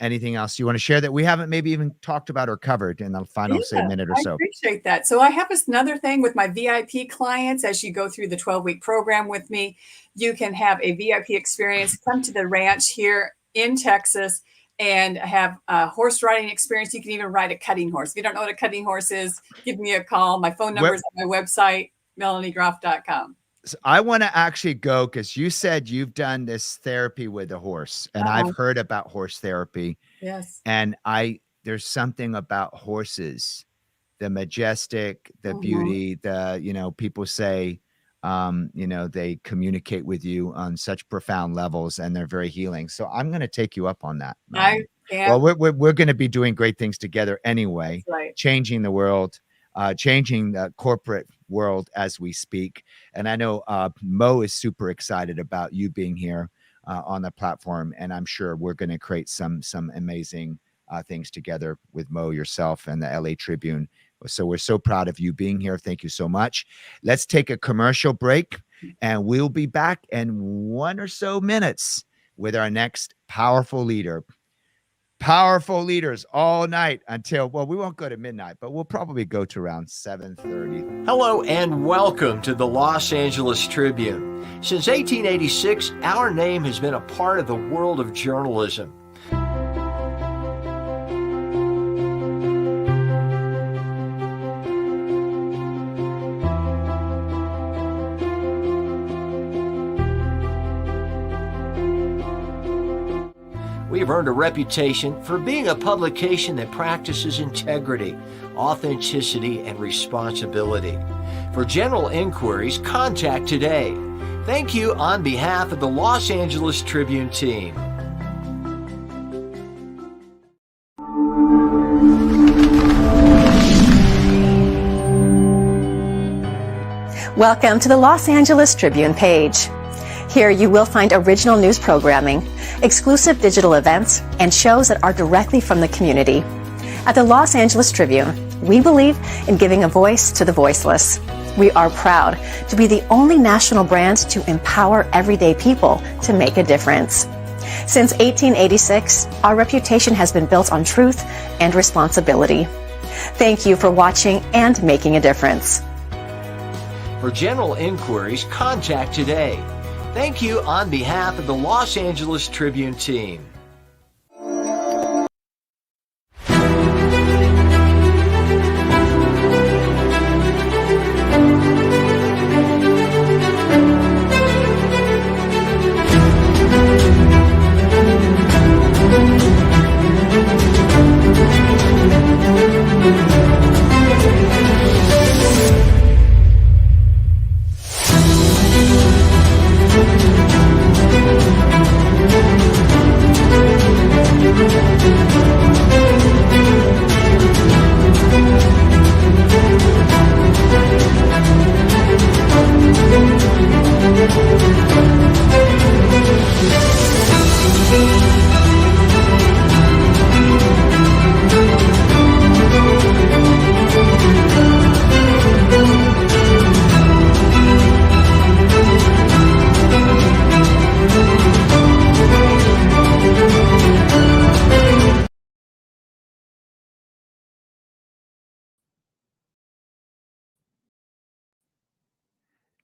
Anything else you want to share that we haven't maybe even talked about or covered in the final say minute or so? I appreciate that. So I have another thing with my VIP clients. As you go through the 12-week program with me, you can have a VIP experience. Come to the ranch here in Texas and have a horse riding experience. You can even ride a cutting horse. If you don't know what a cutting horse is, give me a call. My phone number is on my website, melaniegroff.com. So I want to actually go, because you said you've done this therapy with a horse, and I've heard about horse therapy. Yes. And there's something about horses, the majestic, the beauty, people say, they communicate with you on such profound levels, and they're very healing. So I'm going to take you up on that. Well, we're going to be doing great things together anyway, changing the world, changing the corporate world as we speak. And I know Mo is super excited about you being here on the platform, and I'm sure we're going to create some amazing things together with Mo, yourself, and the LA Tribune. So we're so proud of you being here. Thank you so much. Let's take a commercial break, and we'll be back in 1 or so minutes with our next powerful leader. Powerful leaders all night until, well, we won't go to midnight, but we'll probably go to around 7:30. Hello and welcome to the Los Angeles Tribune. Since 1886, our name has been a part of the world of journalism. We've earned a reputation for being a publication that practices integrity, authenticity, and responsibility. For general inquiries, contact today. Thank you on behalf of the Los Angeles Tribune team. Welcome to the Los Angeles Tribune page. Here you will find original news programming, exclusive digital events, and shows that are directly from the community. At the Los Angeles Tribune, we believe in giving a voice to the voiceless. We are proud to be the only national brand to empower everyday people to make a difference. Since 1886, our reputation has been built on truth and responsibility. Thank you for watching and making a difference. For general inquiries, contact today. Thank you on behalf of the Los Angeles Tribune team.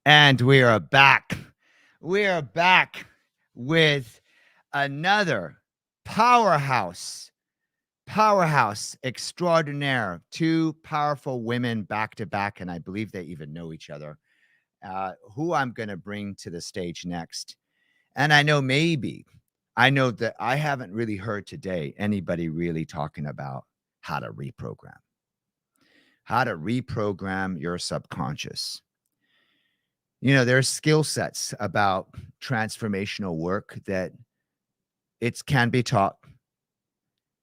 And we are back. We are back with another powerhouse extraordinaire. Two powerful women back to back, and I believe they even know each other. Who I'm going to bring to the stage next. And I know that I haven't really heard today anybody really talking about how to reprogram your subconscious. You know, there's skill sets about transformational work that it can be taught,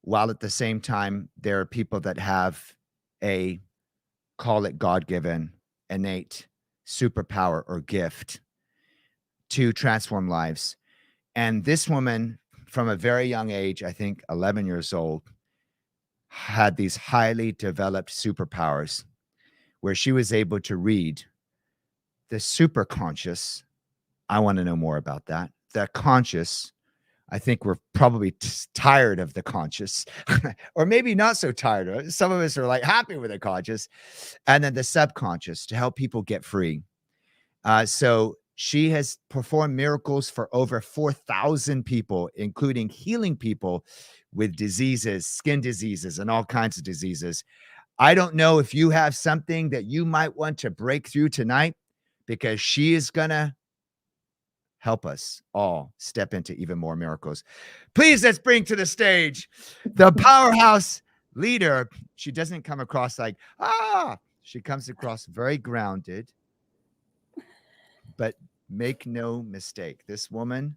while at the same time, there are people that have a, call it God-given, innate superpower or gift to transform lives. And this woman, from a very young age, I think 11 years old, had these highly developed superpowers where she was able to read the superconscious. I want to know more about that. The conscious. I think we're probably tired of the conscious, or maybe not so tired of it. Some of us are like happy with the conscious, and then the subconscious to help people get free. So she has performed miracles for over 4,000 people, including healing people with diseases, skin diseases, and all kinds of diseases. I don't know if you have something that you might want to break through tonight, because she is going to help us all step into even more miracles. Please, let's bring to the stage the powerhouse leader. She doesn't come across like, she comes across very grounded, but make no mistake, this woman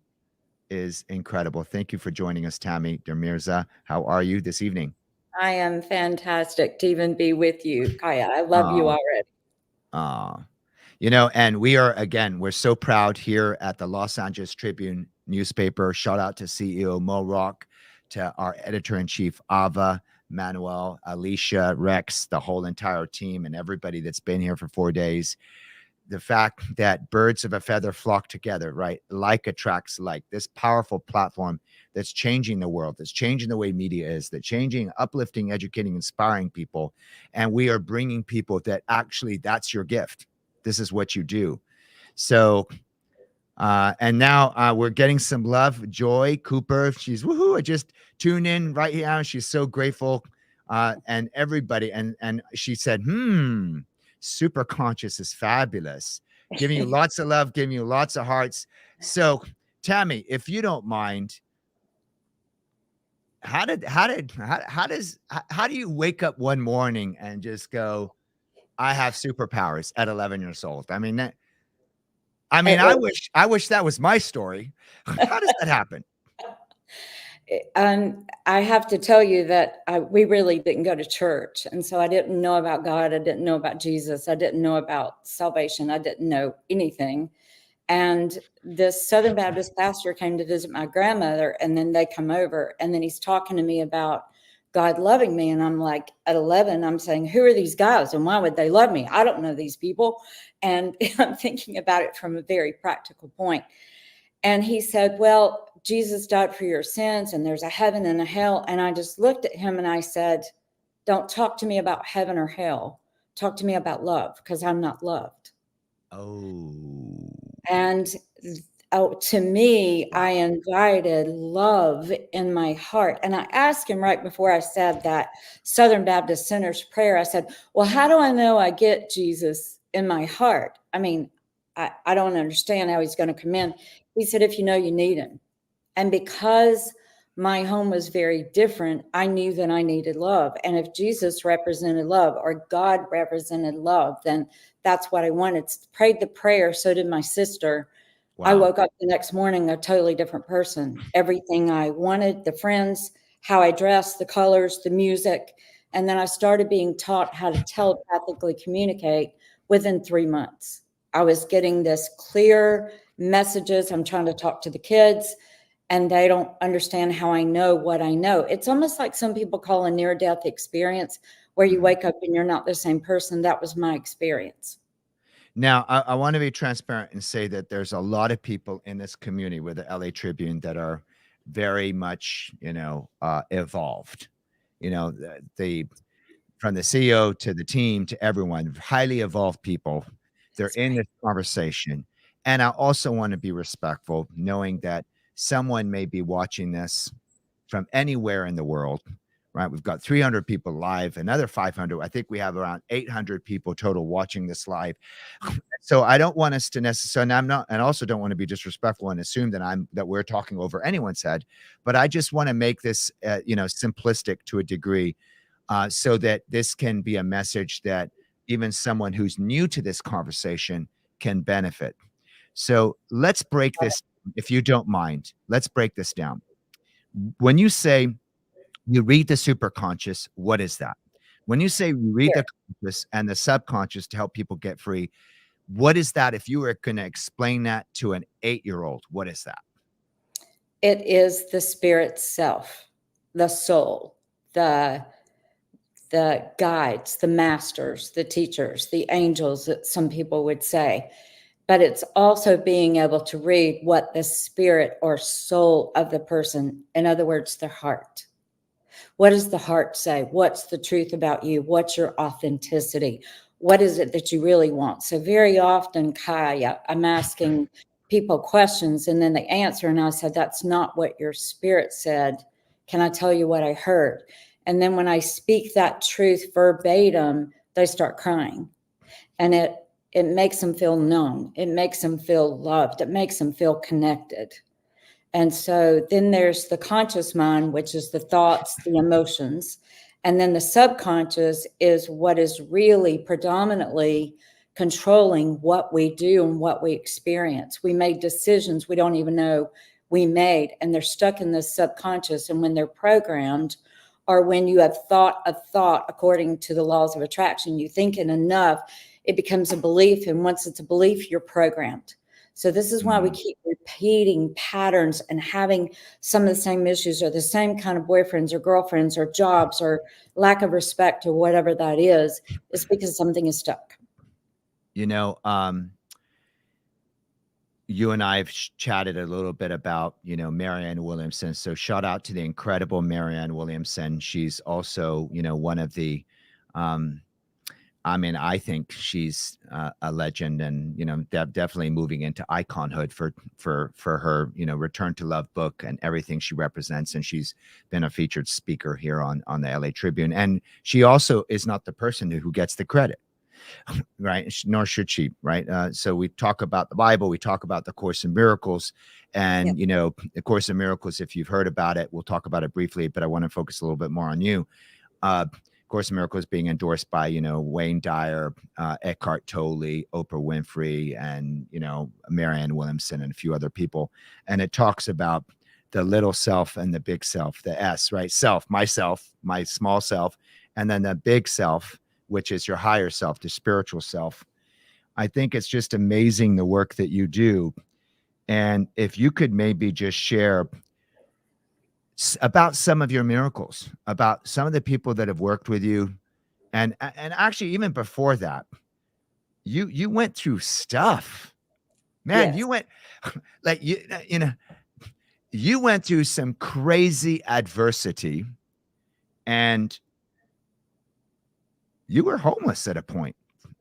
is incredible. Thank you for joining us, Tammy Demirza. How are you this evening? I am fantastic to even be with you, Kaya. I love you already. You know, and we're so proud here at the Los Angeles Tribune newspaper. Shout out to CEO Mo Rock, to our editor-in-chief, Ava, Manuel, Alicia, Rex, the whole entire team, and everybody that's been here for 4 days. The fact that birds of a feather flock together, right? Like attracts like. This powerful platform that's changing the world, that's changing the way media is, that's changing, uplifting, educating, inspiring people. And we are bringing people that actually, that's your gift. This is what you do. So, and now we're getting some love. Joy Cooper, she's woohoo! I just tuned in right here. She's so grateful, and everybody. And she said, super conscious is fabulous. Giving you lots of love, giving you lots of hearts. So, Tammy, if you don't mind, how do you wake up one morning and just go, I have superpowers at 11 years old? I wish that was my story. How does that happen? I have to tell you that we really didn't go to church. And so I didn't know about God. I didn't know about Jesus. I didn't know about salvation. I didn't know anything. And this Southern Baptist pastor came to visit my grandmother, and then they come over, and then he's talking to me about God loving me. And I'm like, at 11, I'm saying, who are these guys and why would they love me? I don't know these people. And I'm thinking about it from a very practical point. And he said, well, Jesus died for your sins, and there's a heaven and a hell. And I just looked at him and I said, don't talk to me about heaven or hell. Talk to me about love, because I'm not loved. Oh. And to me, I invited love in my heart. And I asked him right before I said that Southern Baptist Center's prayer, I said, well, how do I know I get Jesus in my heart? I mean, I don't understand how he's going to come in. He said, if you know you need him. And because my home was very different, I knew that I needed love. And if Jesus represented love, or God represented love, then that's what I wanted. Prayed the prayer. So did my sister. Wow. I woke up the next morning a totally different person. Everything I wanted, the friends, how I dressed, the colors, the music. And then I started being taught how to telepathically communicate within 3 months. I was getting this clear messages. I'm trying to talk to the kids, and they don't understand how I know what I know. It's almost like some people call a near-death experience, where you wake up and you're not the same person. That was my experience. Now, I want to be transparent and say that there's a lot of people in this community with the LA Tribune that are very much, evolved. From the CEO to the team to everyone, highly evolved people they're in this conversation. And I also want to be respectful, knowing that someone may be watching this from anywhere in the world, right? We've got 300 people live, another 500. I think we have around 800 people total watching this live. So I don't want us to necessarily, and I'm not, and also don't want to be disrespectful and assume that we're talking over anyone's head, but I just want to make this, simplistic to a degree, so that this can be a message that even someone who's new to this conversation can benefit. So let's break this, if you don't mind, let's break this down. When you say you read the superconscious, what is that? When you say you read the conscious and the subconscious to help people get free, what is that? If you were going to explain that to an 8-year-old, what is that? It is the spirit self, the soul, the guides, the masters, the teachers, the angels, that some people would say. But it's also being able to read what the spirit or soul of the person, in other words, their heart. What does the heart say? What's the truth about you? What's your authenticity? What is it that you really want? So very often, Kaya, I'm asking people questions and then they answer. And I said, that's not what your spirit said. Can I tell you what I heard? And then when I speak that truth verbatim, they start crying. And it makes them feel known. It makes them feel loved. It makes them feel connected. And so then there's the conscious mind, which is the thoughts, the emotions. And then the subconscious is what is really predominantly controlling what we do and what we experience. We made decisions we don't even know we made, and they're stuck in the subconscious. And when they're programmed, or when you have thought a thought according to the laws of attraction, you think it enough, it becomes a belief. And once it's a belief, you're programmed. So this is why we keep repeating patterns and having some of the same issues or the same kind of boyfriends or girlfriends or jobs or lack of respect or whatever that is because something is stuck. You and I have chatted a little bit about, Marianne Williamson. So shout out to the incredible Marianne Williamson. She's also, one of the, I think she's a legend, and definitely moving into iconhood for her Return to Love book and everything she represents. And she's been a featured speaker here on the LA Tribune. And she also is not the person who gets the credit, right? Nor should she, right? So we talk about the Bible, we talk about the Course in Miracles, and the Course in Miracles. If you've heard about it, we'll talk about it briefly, but I want to focus a little bit more on you. Course in Miracles being endorsed by, Wayne Dyer, Eckhart Tolle, Oprah Winfrey, and, Marianne Williamson and a few other people. And it talks about the little self and the big self, the S, right? Self, my small self, and then the big self, which is your higher self, the spiritual self. I think it's just amazing the work that you do. And if you could maybe just share about some of your miracles, about some of the people that have worked with you. And actually, even before that, you went through stuff, man. Yes. You went you went through some crazy adversity, and you were homeless at a point.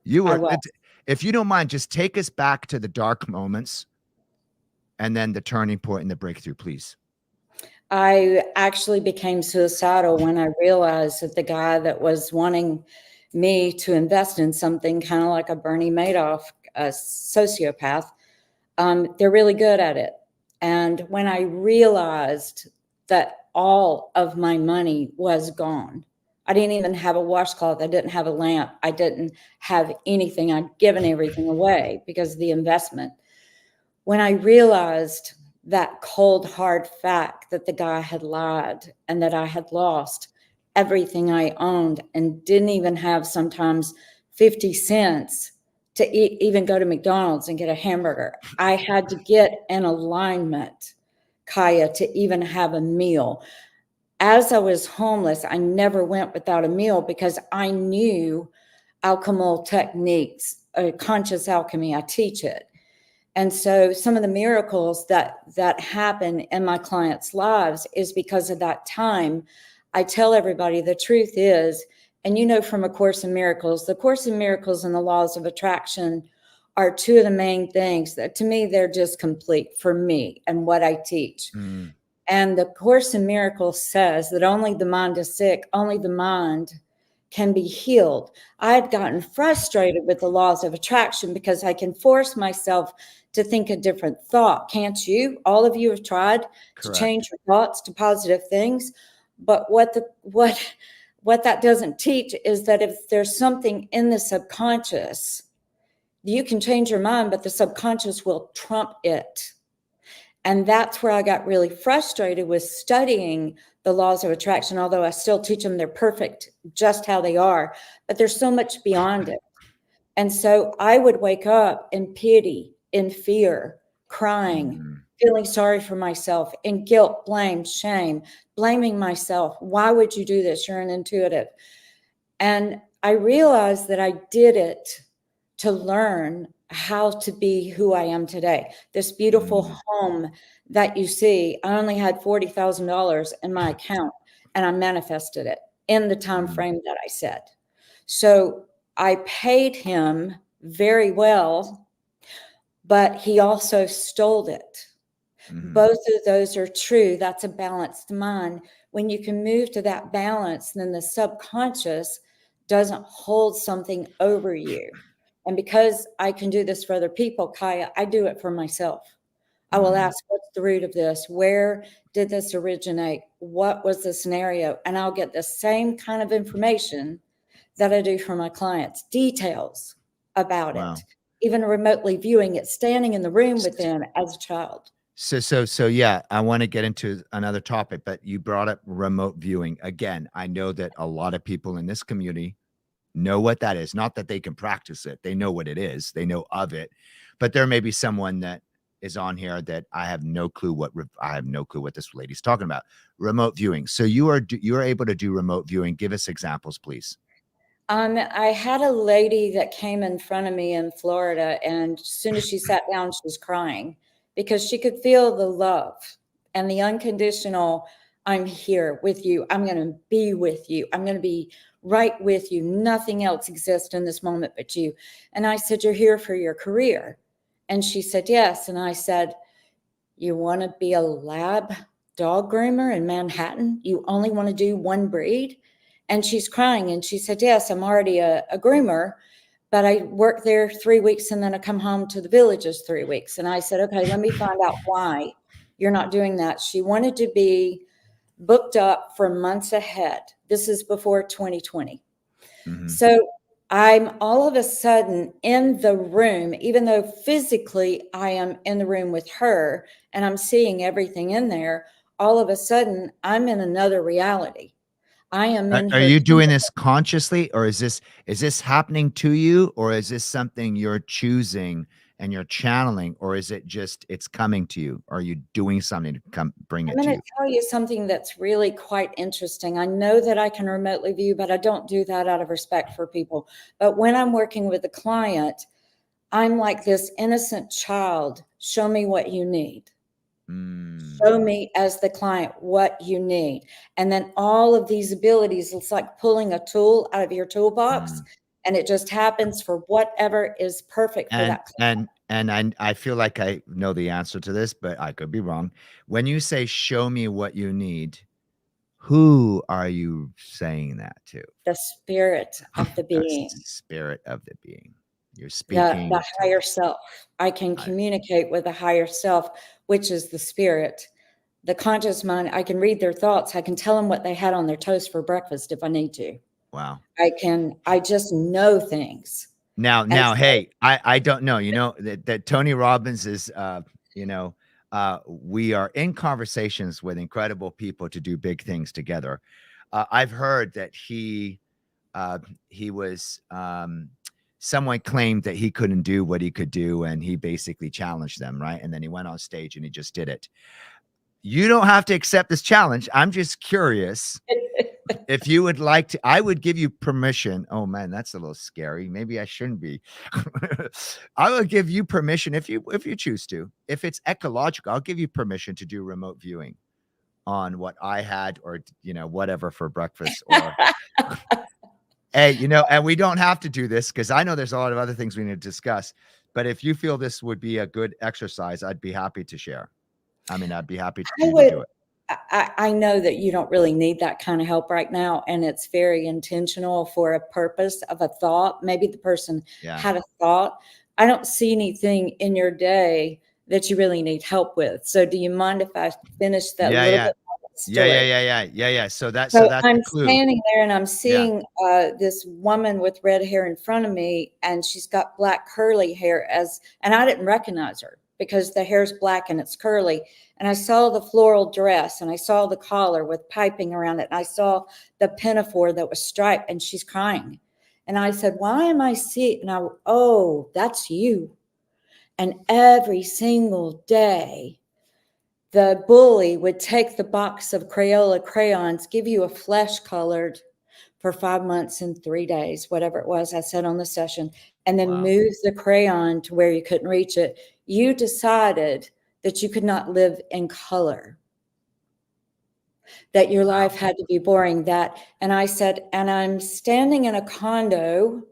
If you don't mind, just take us back to the dark moments and then the turning point and the breakthrough, please. I actually became suicidal when I realized that the guy that was wanting me to invest in something kind of like a Bernie Madoff, a sociopath, they're really good at it. And when I realized that all of my money was gone, I didn't even have a washcloth. I didn't have a lamp. I didn't have anything. I'd given everything away because of the investment. When I realized that cold, hard fact that the guy had lied and that I had lost everything I owned and didn't even have sometimes 50 cents to even go to McDonald's and get a hamburger. I had to get in alignment, Kaya, to even have a meal. As I was homeless, I never went without a meal because I knew alchemical techniques, conscious alchemy. I teach it. And so some of the miracles that happen in my clients' lives is because of that time. I tell everybody the truth is, and from A Course in Miracles, the Course in Miracles and the laws of attraction are two of the main things that to me, they're just complete for me and what I teach. Mm. And the Course in Miracles says that only the mind is sick, only the mind can be healed. I'd gotten frustrated with the laws of attraction because I can force myself to think a different thought. Can't you? All of you have tried to change your thoughts to positive things. But what that doesn't teach is that if there's something in the subconscious, you can change your mind, but the subconscious will trump it. And that's where I got really frustrated with studying the laws of attraction, although I still teach them they're perfect just how they are, but there's so much beyond it. And so I would wake up in pity, in fear, crying, feeling sorry for myself, in guilt, blame, shame, blaming myself. Why would you do this? You're an intuitive. And I realized that I did it to learn how to be who I am today. This beautiful home that you see, I only had $40,000 in my account and I manifested it in the time frame that I said. So I paid him very well, but he also stole it. Both of those are true. That's a balanced mind. When you can move to that balance, then the subconscious doesn't hold something over you. And because I can do this for other people, Kaya, I do it for myself. I will ask, what's the root of this? Where did this originate? What was the scenario? And I'll get the same kind of information that I do for my clients, details about it, even remotely viewing it, standing in the room with them as a child. So yeah, I want to get into another topic, but you brought up remote viewing. Again, I know that a lot of people in this community know what that is. Not that they can practice it. They know what it is. They know of it. But there may be someone that is on here that I have no clue what this lady's talking about. Remote viewing. So you are able to do remote viewing. Give us examples, please. I had a lady that came in front of me in Florida, and as soon as she sat down, she was crying because she could feel the love and the unconditional, I'm here with you. I'm going to be with you. I'm going to be right with you. Nothing else exists in this moment but you. And I said, you're here for your career. And she said, yes. And I said, you want to be a lab dog groomer in Manhattan? You only want to do one breed? And she's crying. And she said, yes, I'm already a groomer, but I work there 3 weeks and then I come home to the villages 3 weeks. And I said, okay, let me find out why you're not doing that. She wanted to be booked up for months ahead. This is before 2020. So I'm all of a sudden in the room, even though physically I am in the room with her and I'm seeing everything in there, all of a sudden I'm in another reality. I am in. Are you doing this consciously, or is this happening to you, or is this something you're choosing and you're channeling, or is it just it's coming to you? Or are you doing something to come bring it to you? I'm going to tell you something that's really quite interesting. I know that I can remotely view, but I don't do that out of respect for people. But when I'm working with a client, I'm like this innocent child. Show me what you need. Show me as the client what you need. And then all of these abilities, it's like pulling a tool out of your toolbox and it just happens for whatever is perfect for that client. And I feel like I know the answer to this, but I could be wrong. When you say show me what you need, who are you saying that to? The spirit of the being. The spirit of the being. You're speaking the higher self. I can communicate with the higher self, which is the spirit. The conscious mind, I can read their thoughts. I can tell them what they had on their toast for breakfast if I need to. Wow. I just know things. Now, hey, I don't know, that Tony Robbins is, we are in conversations with incredible people to do big things together. I've heard that he was, someone claimed that he couldn't do what he could do, and he basically challenged them, right? And then he went on stage and he just did it. You don't have to accept this challenge. I'm just curious. If you would like to, I would give you permission. Oh man, that's a little scary. Maybe I shouldn't be. I will give you permission if you choose to. If it's ecological, I'll give you permission to do remote viewing on what I had, or whatever for breakfast. Or hey, and we don't have to do this because I know there's a lot of other things we need to discuss. But if you feel this would be a good exercise, I'd be happy to share. I mean, I'd be happy I to would. do it. I know that you don't really need that kind of help right now, and it's very intentional for a purpose of a thought. Maybe the person Yeah. had a thought. I don't see anything in your day that you really need help with. So do you mind if I finish that Yeah, little yeah. bit of that story? So that's So the I'm clue. standing there and I'm Yeah. seeing this woman with red hair in front of me, and she's got black curly hair and I didn't recognize her because the hair's black and it's curly. And I saw the floral dress and I saw the collar with piping around it. And I saw the pinafore that was striped, and she's crying. And I said, why am I seeing? And oh, that's you. And every single day, the bully would take the box of Crayola crayons, give you a flesh colored for 5 months and 3 days, whatever it was I said on the session, and then Wow. move the crayon to where you couldn't reach it. You decided that you could not live in color, that your life had to be boring. And I said, and I'm standing in a condo,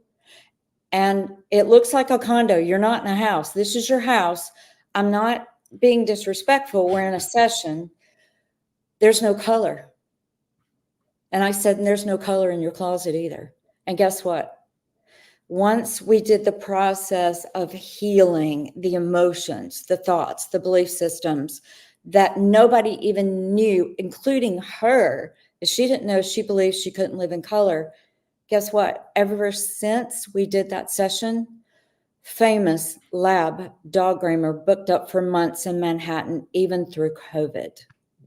and it looks like a condo. You're not in a house. This is your house. I'm not being disrespectful. We're in a session. There's no color. And I said, and there's no color in your closet either. And guess what? Once we did the process of healing the emotions, the thoughts, the belief systems that nobody even knew, including her, if she didn't know, she believed she couldn't live in color. Guess what? Ever since we did that session, famous lab dog groomer booked up for months in Manhattan, even through COVID.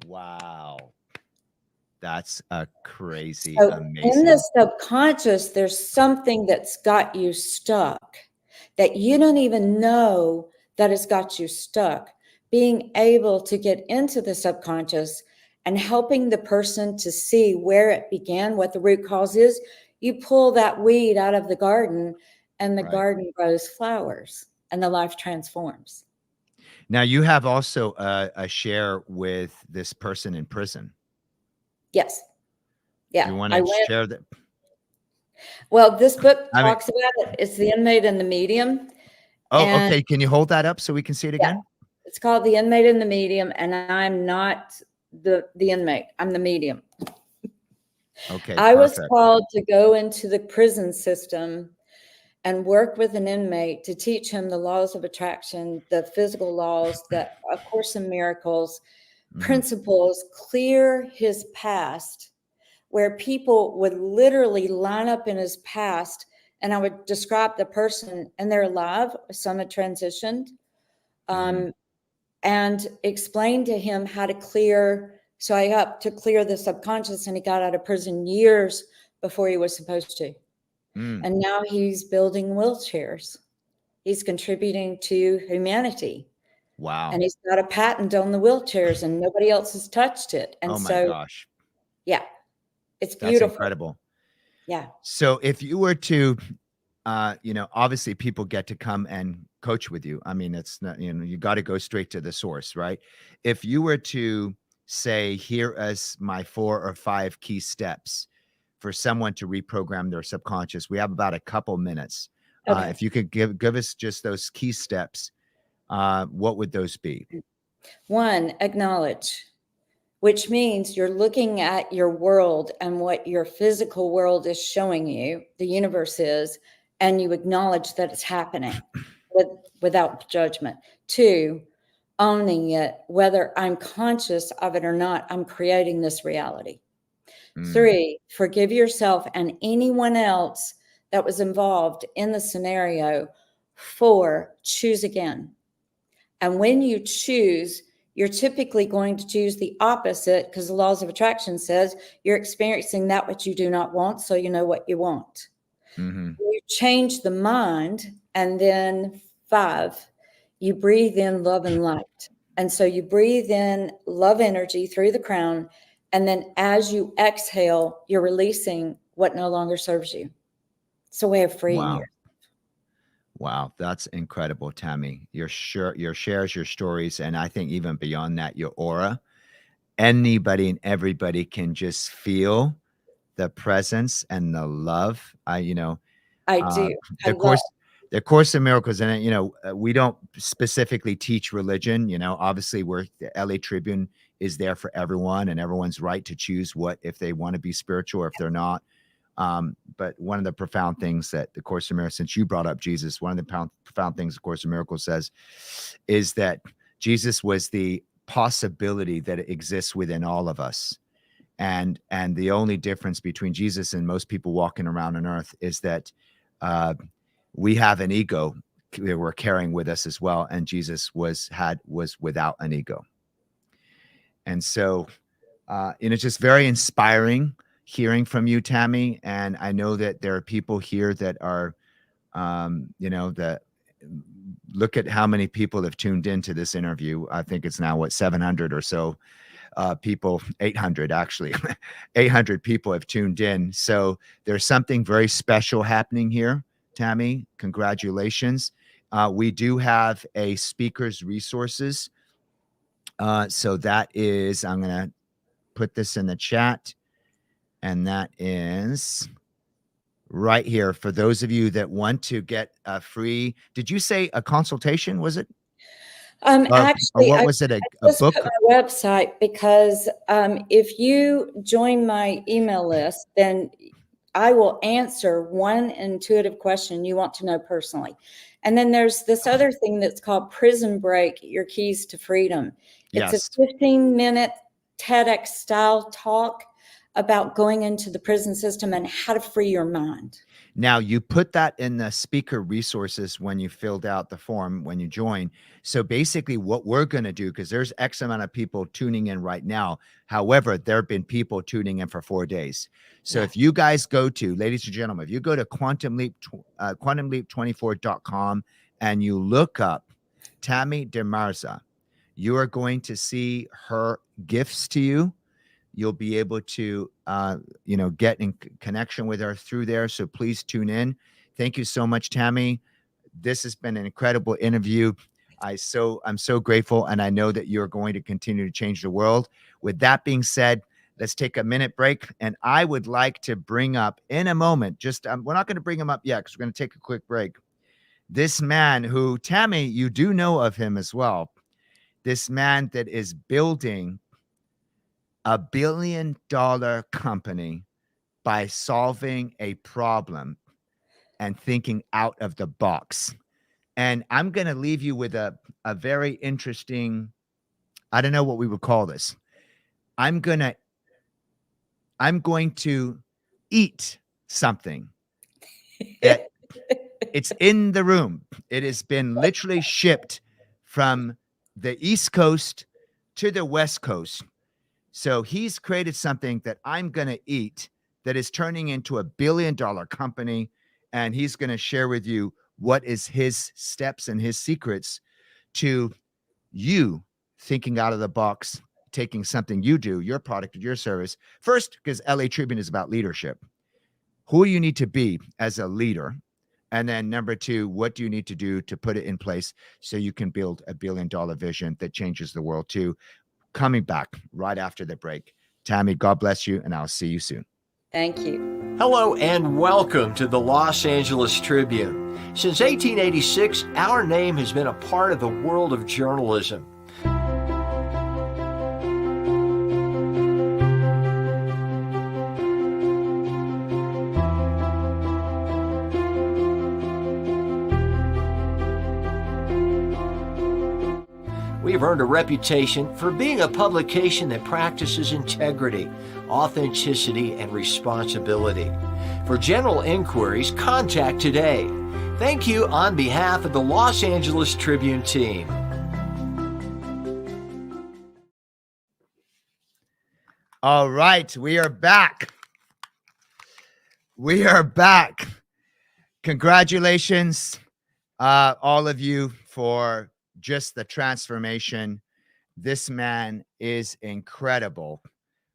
Wow. That's a crazy, So amazing. in the subconscious, there's something that's got you stuck that you don't even know that has got you stuck. Being able to get into the subconscious and helping the person to see where it began, what the root cause is, you pull that weed out of the garden and the Right. garden grows flowers and the life transforms. Now you have also a share with this person in prison. Yes. Yeah. Do you want to share that? Well, this book talks about it. It's The Inmate and the Medium. Oh, okay. Can you hold that up so we can see it again? Yeah. It's called The Inmate and the Medium, and I'm not the inmate. I'm the medium. Okay. I was called to go into the prison system and work with an inmate to teach him the laws of attraction, the physical laws, that A Course in Miracles, principles, clear his past, where people would literally line up in his past, and I would describe the person, and they're alive. Some had transitioned, and explain to him how to clear. So I helped to clear the subconscious, and he got out of prison years before he was supposed to. And now he's building wheelchairs. He's contributing to humanity. Wow. And he's got a patent on the wheelchairs, and nobody else has touched it. And oh my gosh. Yeah, it's beautiful. That's incredible. Yeah. So if you were to, obviously people get to come and coach with you. I mean, it's not, you got to go straight to the source, right? If you were to say, here is my 4 or 5 key steps for someone to reprogram their subconscious, we have about a couple minutes. Okay. If you could give us just those key steps, what would those be? 1, acknowledge, which means you're looking at your world and what your physical world is showing you, the universe is, and you acknowledge that it's happening without judgment. 2, owning it, whether I'm conscious of it or not, I'm creating this reality. 3, forgive yourself and anyone else that was involved in the scenario. 4, choose again. And when you choose, you're typically going to choose the opposite, because the laws of attraction says you're experiencing that which you do not want, so you know what you want. You change the mind, and then 5, you breathe in love and light. And so you breathe in love energy through the crown, and then as you exhale, you're releasing what no longer serves you. It's a way of freeing you. Wow, that's incredible, Tammy. Your shares, your stories, and I think even beyond that, your aura. Anybody and everybody can just feel the presence and the love. I do. the Course in Miracles, and we don't specifically teach religion. Obviously, the LA Tribune is there for everyone, and everyone's right to choose if they want to be spiritual or if they're not. But one of the profound things that the Course in Miracles, since you brought up Jesus, one of the profound things the Course in Miracles says is that Jesus was the possibility that exists within all of us. And the only difference between Jesus and most people walking around on earth is that we have an ego that we're carrying with us as well. And Jesus was without an ego. And so, it's just very inspiring hearing from you, Tammy. And I know that there are people here that are, that look at how many people have tuned into this interview. I think it's now 700 or so people, 800 actually, 800 people have tuned in. So there's something very special happening here, Tammy. Congratulations. We do have a speaker's resources. So that is, I'm going to put this in the chat, and that is right here for those of you that want to get a free, did you say a consultation? Was it? Actually, what was it? A book? Put my website, because if you join my email list, then I will answer one intuitive question you want to know personally. And then there's this other thing that's called Prison Break, Your Keys to Freedom. It's Yes. a 15-minute TEDx style talk about going into the prison system and how to free your mind. Now, you put that in the speaker resources when you filled out the form, when you join. So basically what we're going to do, because there's X amount of people tuning in right now. However, there have been people tuning in for 4 days. So if you guys go to, ladies and gentlemen, if you go to quantumleap24.com and you look up Tammy DeMarza, you are going to see her gifts to you. You'll be able to, get in connection with her through there. So please tune in. Thank you so much, Tammy. This has been an incredible interview. I'm so grateful, and I know that you're going to continue to change the world. With that being said, let's take a minute break, and I would like to bring up in a moment. We're not going to bring him up yet because we're going to take a quick break. This man who, Tammy, you do know of him as well. This man that is building $1 billion company by solving a problem and thinking out of the box. And I'm going to leave you with a very interesting, I don't know what we would call this. I'm going to eat something. It's in the room. It has been literally shipped from the East Coast to the West Coast. So he's created something that I'm going to eat that is turning into $1 billion company. And he's going to share with you what is his steps and his secrets to you thinking out of the box, taking something you do, your product or your service. First, because LA Tribune is about leadership. Who you need to be as a leader. And then number two, what do you need to do to put it in place so you can build $1 billion vision that changes the world too? Coming back right after the break. Tammy, God bless you, and I'll see you soon. Thank you. Hello and welcome to the Los Angeles Tribune. Since 1886, our name has been a part of the world of journalism. We've earned a reputation for being a publication that practices integrity, authenticity, and responsibility. For general inquiries, contact today. Thank you on behalf of the Los Angeles Tribune team. All right, we are back. We are back. Congratulations, all of you, for just the transformation. This man is incredible.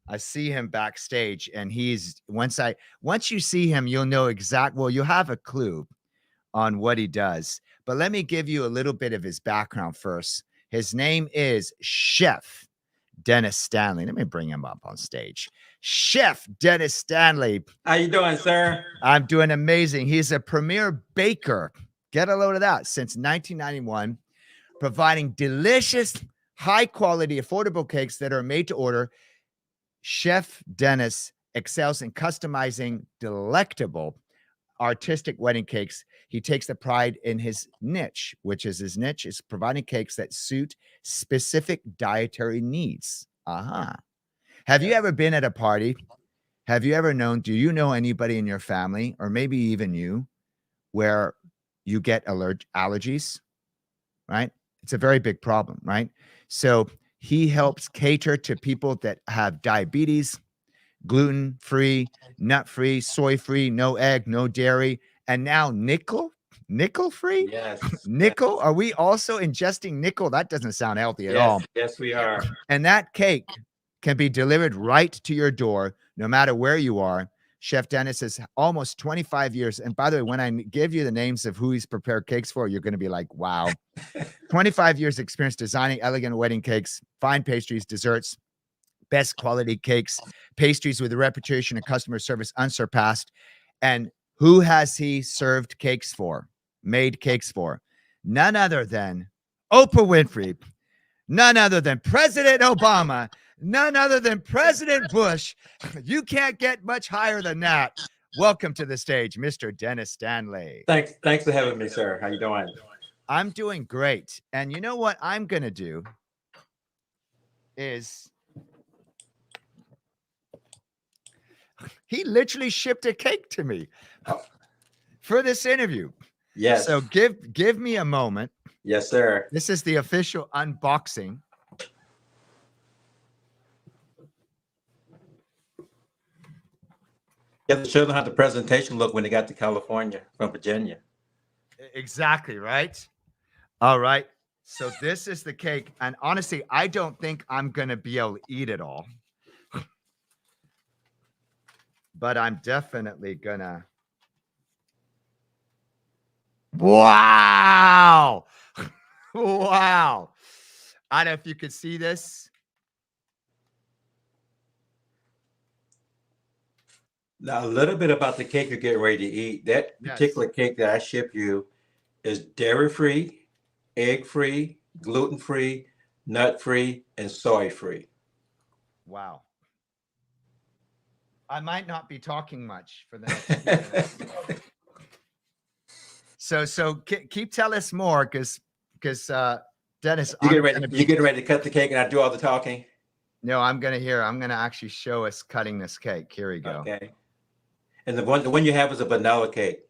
I see him backstage, and once you see him, you'll know you'll have a clue on what he does. But let me give you a little bit of his background first. His name is Chef Dennis Stanley. Let me bring him up on stage. Chef Dennis Stanley. How you doing, sir? I'm doing amazing. He's a premier baker Get a load of that. Since 1991, providing delicious, high quality, affordable cakes that are made to order. Chef Dennis excels in customizing delectable, artistic wedding cakes. He takes the pride in his niche, which is his niche is providing cakes that suit specific dietary needs. Have you ever been at a party? Have you ever known, do you know anybody in your family, or maybe even you, where you get allergies, right? It's a very big problem, right? So he helps cater to people that have diabetes, gluten-free, nut-free, soy-free, no egg, no dairy, and now nickel-free? Yes. Nickel? Are we also ingesting nickel? That doesn't sound healthy at all. Yes, we are. And that cake can be delivered right to your door, no matter where you are. Chef Dennis is almost 25 years. And by the way, when I give you the names of who he's prepared cakes for, you're going to be like, wow. 25 years experience designing elegant wedding cakes, fine pastries, desserts, best quality cakes, pastries with a reputation and customer service unsurpassed. And who has he served cakes for, made cakes for? None other than Oprah Winfrey, none other than President Obama, none other than President Bush. You can't get much higher than that. Welcome to the stage, Mr. Dennis Stanley. Thanks for having me, sir. How you doing? I'm doing great. And you know what I'm going to do is he literally shipped a cake to me for this interview. Yes. So give me a moment. Yes, sir. This is the official unboxing. You have to show them how the presentation looked when they got to California from Virginia. Exactly, right? All right. So this is the cake. And honestly, I don't think I'm going to be able to eat it all. But I'm definitely going to. Wow. Wow. I don't know if you could see this. Now, a little bit about the cake you're getting ready to eat. That particular cake that I ship you is dairy-free, egg-free, gluten-free, nut-free, and soy-free. Wow. I might not be talking much for the next few minutes. So keep telling us more, because Dennis, you get ready to cut the cake and I do all the talking. No, I'm gonna actually show us cutting this cake. Here we go. Okay. And the one you have is a vanilla cake.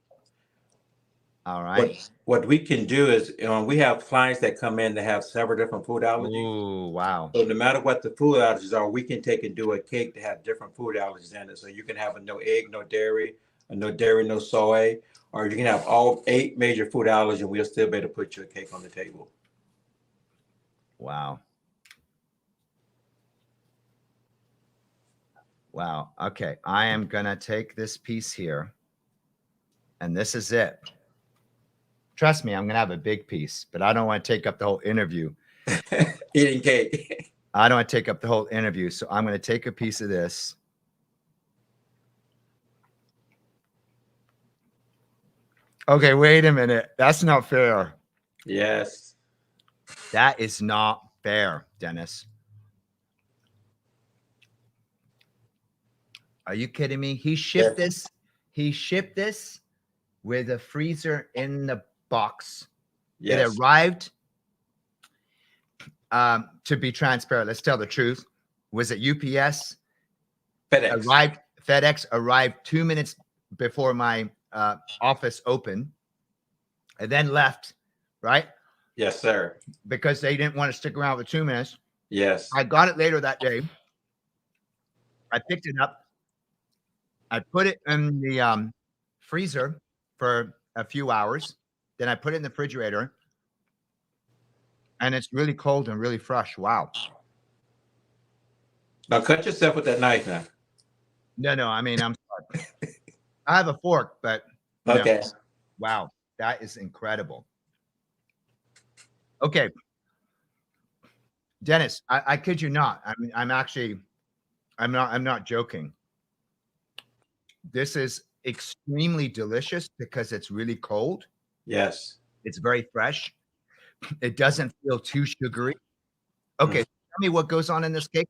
All right. What we can do is, we have clients that come in that have several different food allergies. Ooh, wow. So no matter what the food allergies are, we can take and do a cake that have different food allergies in it. So you can have a no egg, no dairy, no soy, or you can have all 8 major food allergies and we'll still be able to put you a cake on the table. Wow. Wow. Okay. I am going to take this piece here, and this is it. Trust me, I'm going to have a big piece, but I don't want to take up the whole interview. Eating cake. I don't want to take up the whole interview, so I'm going to take a piece of this. Okay, wait a minute. That's not fair. Yes. That is not fair, Dennis. Are you kidding me? He shipped this. He shipped this with a freezer in the box. Yes. It arrived, to be transparent, let's tell the truth. Was it UPS? FedEx arrived 2 minutes before my office opened and then left, right? Yes, sir. Because they didn't want to stick around for 2 minutes. Yes. I got it later that day. I picked it up. I put it in the freezer for a few hours. Then I put it in the refrigerator. And it's really cold and really fresh. Wow. Now cut yourself with that knife now. No. I mean, I'm sorry. I have a fork, but. Okay. Wow. That is incredible. Okay. Dennis, I kid you not. I mean, I'm not joking. This is extremely delicious because it's really cold. Yes. It's very fresh. It doesn't feel too sugary. Okay, tell me what goes on in this cake.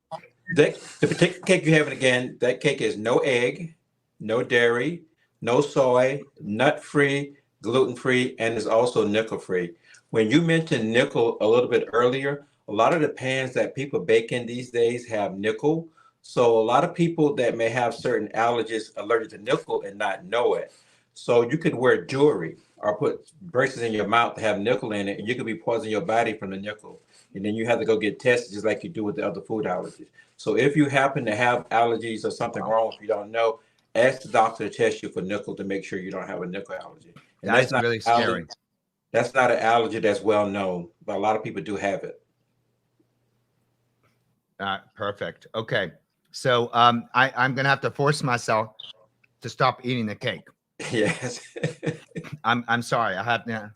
The particular cake you have, again, that cake is no egg, no dairy, no soy, nut-free, gluten-free, and is also nickel-free. When you mentioned nickel a little bit earlier, a lot of the pans that people bake in these days have nickel. So a lot of people that may have certain allergies allergic to nickel and not know it. So you could wear jewelry or put bracelets in your mouth that have nickel in it, and you could be poisoning your body from the nickel. And then you have to go get tested just like you do with the other food allergies. So if you happen to have allergies or something wrong, if you don't know, ask the doctor to test you for nickel to make sure you don't have a nickel allergy. And That's really scary. That's not an allergy that's well known, but a lot of people do have it. Perfect. Okay. So I'm going to have to force myself to stop eating the cake. Yes. I'm sorry. I have now.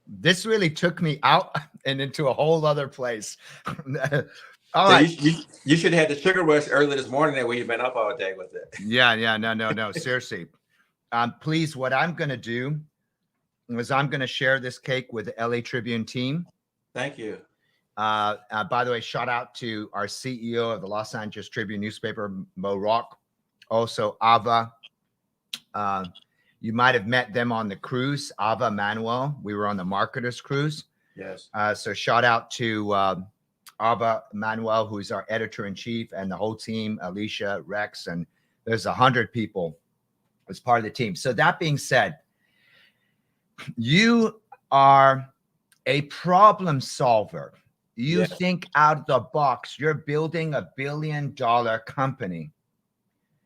This really took me out and into a whole other place. All right. You should have had the sugar rush early this morning that way you've been up all day with it. Yeah. No. Seriously. Please, what I'm going to do is I'm going to share this cake with the LA Tribune team. Thank you. By the way, shout out to our CEO of the Los Angeles Tribune newspaper, Mo Rock. Also, Ava. You might have met them on the cruise, Ava Manuel. We were on the marketers cruise. Yes. So shout out to Ava Manuel, who's our editor-in-chief, and the whole team, Alicia, Rex, and there's 100 people as part of the team. So that being said, you are a problem solver. You think out of the box. You're building $1 billion company.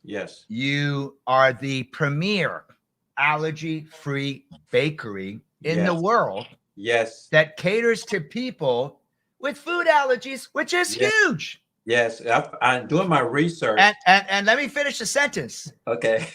Yes. You are the premier allergy-free bakery in the world. Yes. That caters to people with food allergies, which is huge. Yes. I'm doing my research. And let me finish the sentence. Okay.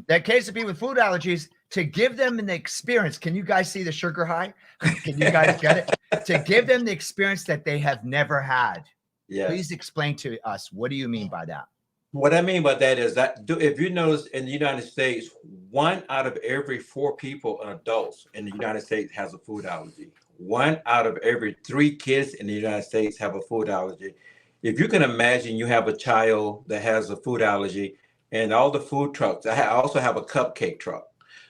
That caters to people with food allergies to give them an experience. Can you guys see the sugar high? Can you guys get it? To give them the experience that they have never had. Yes. Please explain to us, what do you mean by that? What I mean by that is that if you notice in the United States, 1 out of every 4 people and adults in the United States has a food allergy. 1 out of every 3 kids in the United States have a food allergy. If you can imagine you have a child that has a food allergy and all the food trucks, I also have a cupcake truck.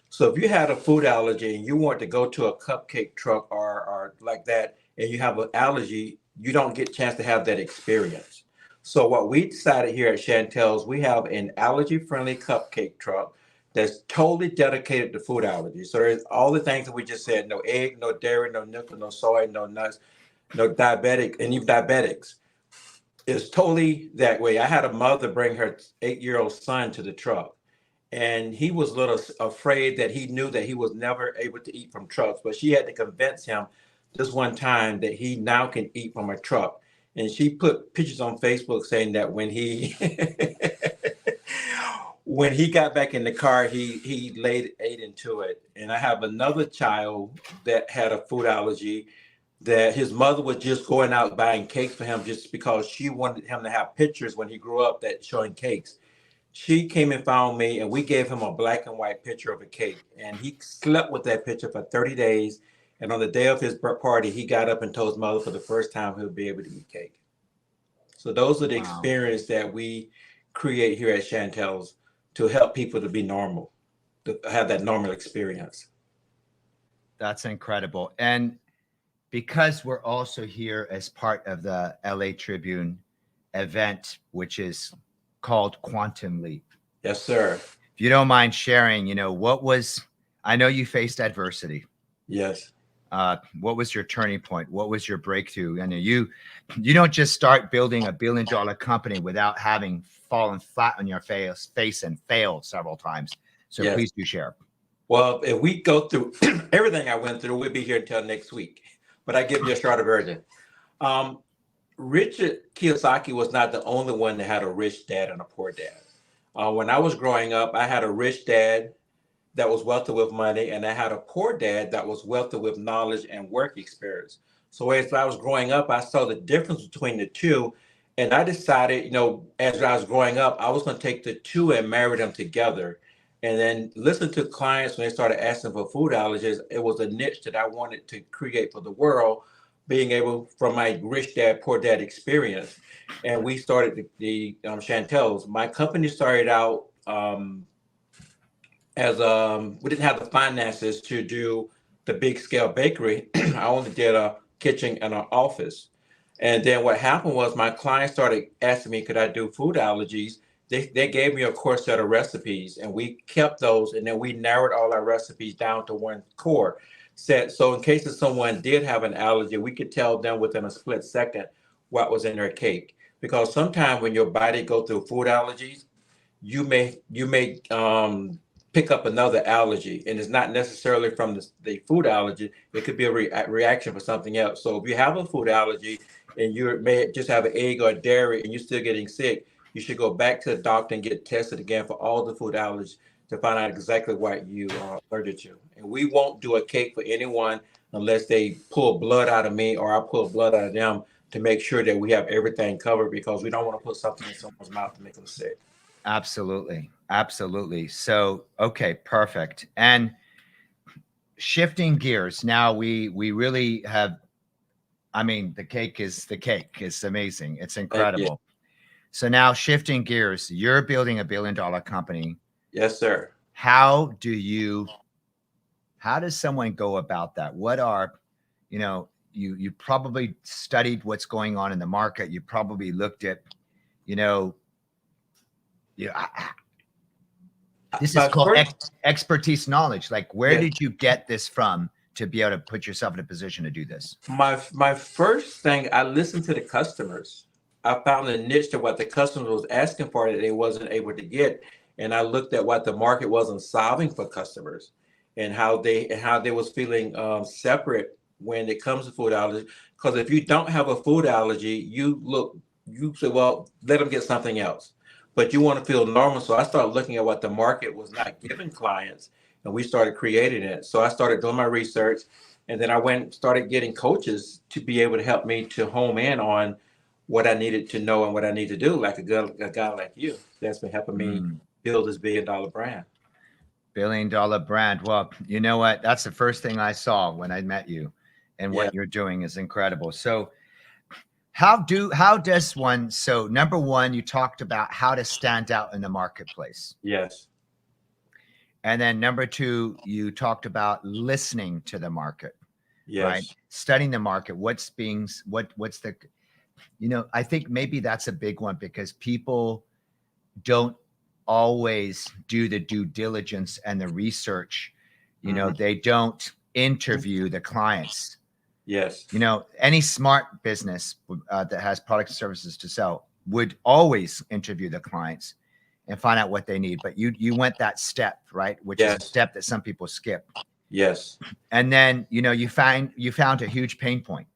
So if you had a food allergy and you want to go to a cupcake truck or like that, and you have an allergy, you don't get a chance to have that experience. So what we decided here at Chantel's, we have an allergy-friendly cupcake truck that's totally dedicated to food allergies. So there's all the things that we just said: no egg, no dairy, no nickel, no soy, no nuts, no diabetic, and even diabetics. It's totally that way. I had a mother bring her 8-year-old son to the truck, and he was a little afraid that he knew that he was never able to eat from trucks, but she had to convince him this one time that he now can eat from a truck. And she put pictures on Facebook saying that when he when he got back in the car, he ate into it. And I have another child that had a food allergy that his mother was just going out buying cakes for him just because she wanted him to have pictures when he grew up that showing cakes. She came and found me, and we gave him a black and white picture of a cake. And he slept with that picture for 30 days. And on the day of his party, he got up and told his mother for the first time he'll be able to eat cake. So those are the experiences that we create here at Chantel's to help people to be normal, to have that normal experience. That's incredible. And because we're also here as part of the LA Tribune event, which is called Quantum Leap. Yes, sir. If you don't mind sharing, I know you faced adversity. Yes. What was your turning point? What was your breakthrough? And you don't just start building $1 billion company without having fallen flat on your face and failed several times. So please do share. Well, if we go through everything I went through, we'll be here until next week. But I give you a shorter version. Richard Kiyosaki was not the only one that had a rich dad and a poor dad. When I was growing up, I had a rich dad that was wealthy with money, and I had a poor dad that was wealthy with knowledge and work experience. So as I was growing up, I saw the difference between the two, and I decided, as I was growing up, I was going to take the two and marry them together. and then listen to clients when they started asking for food allergies. It was a niche that I wanted to create for the world, being able from my rich dad, poor dad experience. And we started the Chantel's. My company started out as we didn't have the finances to do the big scale bakery. I only did a kitchen and an office. And then what happened was my clients started asking me, could I do food allergies? They gave me a core set of recipes, and we kept those, and then we narrowed all our recipes down to one core set. So in case if someone did have an allergy, we could tell them within a split second what was in their cake. Because sometimes when your body go through food allergies, you may pick up another allergy, and it's not necessarily from the food allergy. It could be a reaction for something else. So if you have a food allergy and you may just have an egg or dairy and you're still getting sick, you should go back to the doctor and get tested again for all the food allergies to find out exactly what you are allergic to. And we won't do a cake for anyone unless they pull blood out of me or I pull blood out of them, to make sure that we have everything covered, because we don't want to put something in someone's mouth to make them sick. Absolutely. Absolutely. So, okay, perfect. And shifting gears now, we really have, I mean, the cake is the cake. It's amazing. It's incredible. So now shifting gears, you're building $1 billion company. Yes, sir. How does someone go about that? What are, you probably studied what's going on in the market. You probably looked at, this is called expertise knowledge. Like, where did you get this from to be able to put yourself in a position to do this? My first thing, I listened to the customers. I found a niche to what the customers was asking for that they wasn't able to get. And I looked at what the market wasn't solving for customers, and how they was feeling separate when it comes to food allergy. Because if you don't have a food allergy, you say, well, let them get something else. But you want to feel normal. So I started looking at what the market was not giving clients, and we started creating it. So I started doing my research, and then I went and started getting coaches to be able to help me to home in on what I needed to know and what I need to do, like a guy like you that's been helping me build this $1 billion brand. $1 billion brand. Well, you know what? That's the first thing I saw when I met you, and what you're doing is incredible. So how does one, so number one, you talked about how to stand out in the marketplace. Yes. And then number two, you talked about listening to the market. Yes. Right? Studying the market. What's the, I think maybe that's a big one, because people don't always do the due diligence and the research. They don't interview the clients. Yes. Any smart business that has products and services to sell would always interview the clients and find out what they need. But you went that step, right? Which is a step that some people skip. Yes. And then, you found a huge pain point.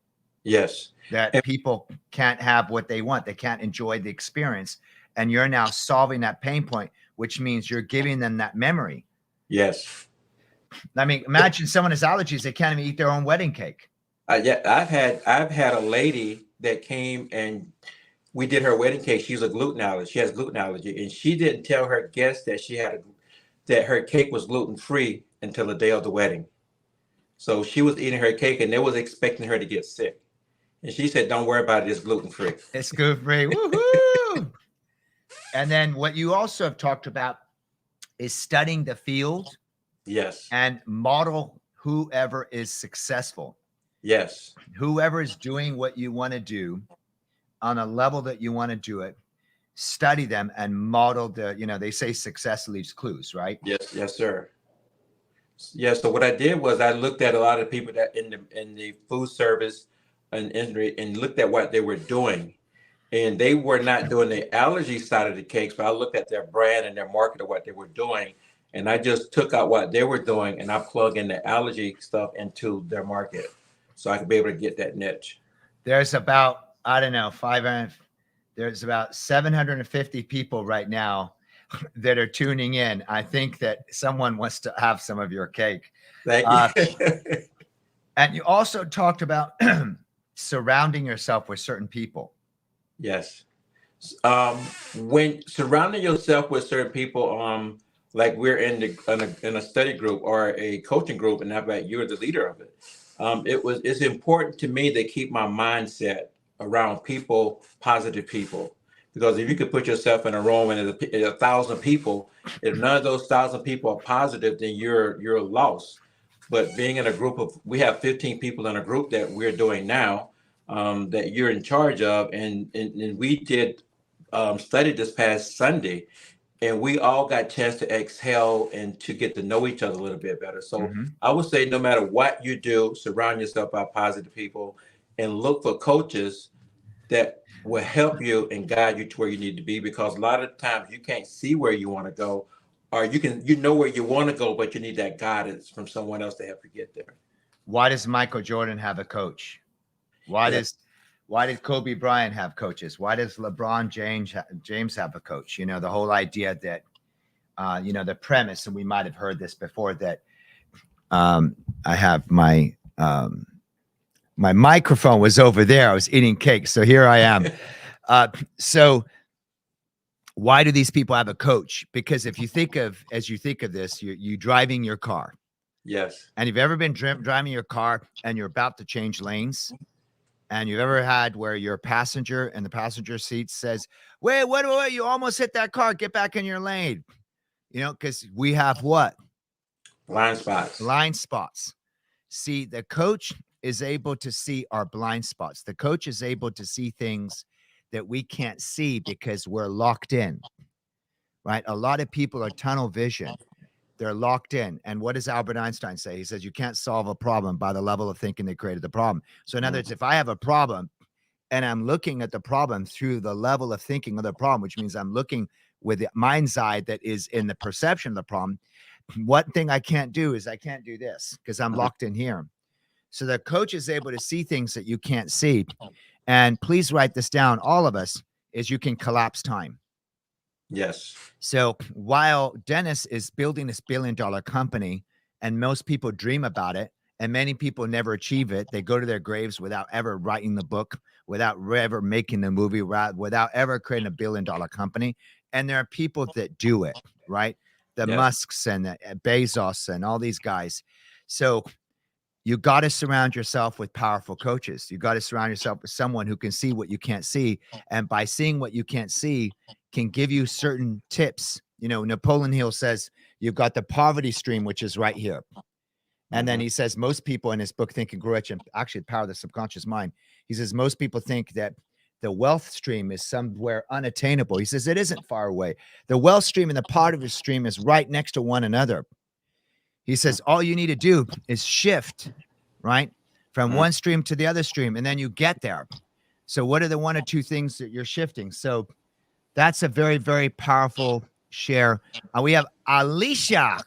Yes. That people can't have what they want. They can't enjoy the experience. And you're now solving that pain point, which means you're giving them that memory. Yes. I mean, imagine someone has allergies. They can't even eat their own wedding cake. I've had a lady that came and we did her wedding cake. She's a gluten allergy. She has gluten allergy, and she didn't tell her guests that that her cake was gluten free until the day of the wedding. So she was eating her cake, and they was expecting her to get sick. And she said, "Don't worry about it. It's gluten free." It's gluten free. Woohoo! And then what you also have talked about is studying the field. Yes. And model whoever is successful. Yes. Whoever is doing what you want to do on a level that you want to do it, study them and model they say success leaves clues, right? Yes. Yes, sir. Yeah. So what I did was I looked at a lot of people that in the food service and looked at what they were doing. And they were not doing the allergy side of the cakes, but I looked at their brand and their market of what they were doing. And I just took out what they were doing and I plugged in the allergy stuff into their market, so I could be able to get that niche. There's about, I don't know, there's about 750 people right now that are tuning in. I think that someone wants to have some of your cake. Thank you. And you also talked about surrounding yourself with certain people. Yes. When surrounding yourself with certain people, like we're in a study group or a coaching group, and that you're the leader of it. It's important to me to keep my mindset around people, positive people, because if you could put yourself in a room and there's 1,000 people, if none of those 1,000 people are positive, then you're lost. But being in a group of, we have 15 people in a group that we're doing now, that you're in charge of, and we did study this past Sunday, and we all got a chance to exhale and to get to know each other a little bit better. So I would say no matter what you do, surround yourself by positive people and look for coaches that will help you and guide you to where you need to be, because a lot of times you can't see where you want to go, or you know where you want to go, but you need that guidance from someone else to help you get there. Why does Michael Jordan have a coach? Why did Kobe Bryant have coaches? Why does LeBron James have a coach? You know, the whole idea that, you know, the premise, and we might have heard this before, that I have my microphone was over there. I was eating cake. So here I am. So why do these people have a coach? Because if you think of, as you think of this, you driving your car. Yes. And you've ever been driving your car and you're about to change lanes, and you've ever had where your passenger in the passenger seat says, wait, what, you almost hit that car, get back in your lane. You know, because we have what? Blind spots. Blind spots. See, the coach is able to see our blind spots. The coach is able to see things that we can't see because we're locked in, right? A lot of people are tunnel vision. They're locked in. And what does Albert Einstein say? He says, you can't solve a problem by the level of thinking that created the problem. So in other words, if I have a problem and I'm looking at the problem through the level of thinking of the problem, which means I'm looking with the mind's eye that is in the perception of the problem, one thing I can't do is I can't do this because I'm locked in here. So the coach is able to see things that you can't see. And please write this down, all of us, is you can collapse time. Yes. So while Dennis is building this billion-dollar company, and most people dream about it, and many people never achieve it, they go to their graves without ever writing the book, without ever making the movie, without ever creating a billion-dollar company. And there are people that do it, right? The Musks and the Bezos and all these guys. So you got to surround yourself with powerful coaches. You got to surround yourself with someone who can see what you can't see. And by seeing what you can't see, can give you certain tips. You know, Napoleon Hill says, you've got the poverty stream, which is right here. And then he says, most people in his book, Think and Grow Rich, and actually Power of the Subconscious Mind, he says, most people think that the wealth stream is somewhere unattainable. He says, it isn't far away. The wealth stream and the poverty stream is right next to one another. He says, all you need to do is shift, right, from one stream to the other stream, and then you get there. So what are the one or two things that you're shifting? So that's a very, very powerful share. We have Alicia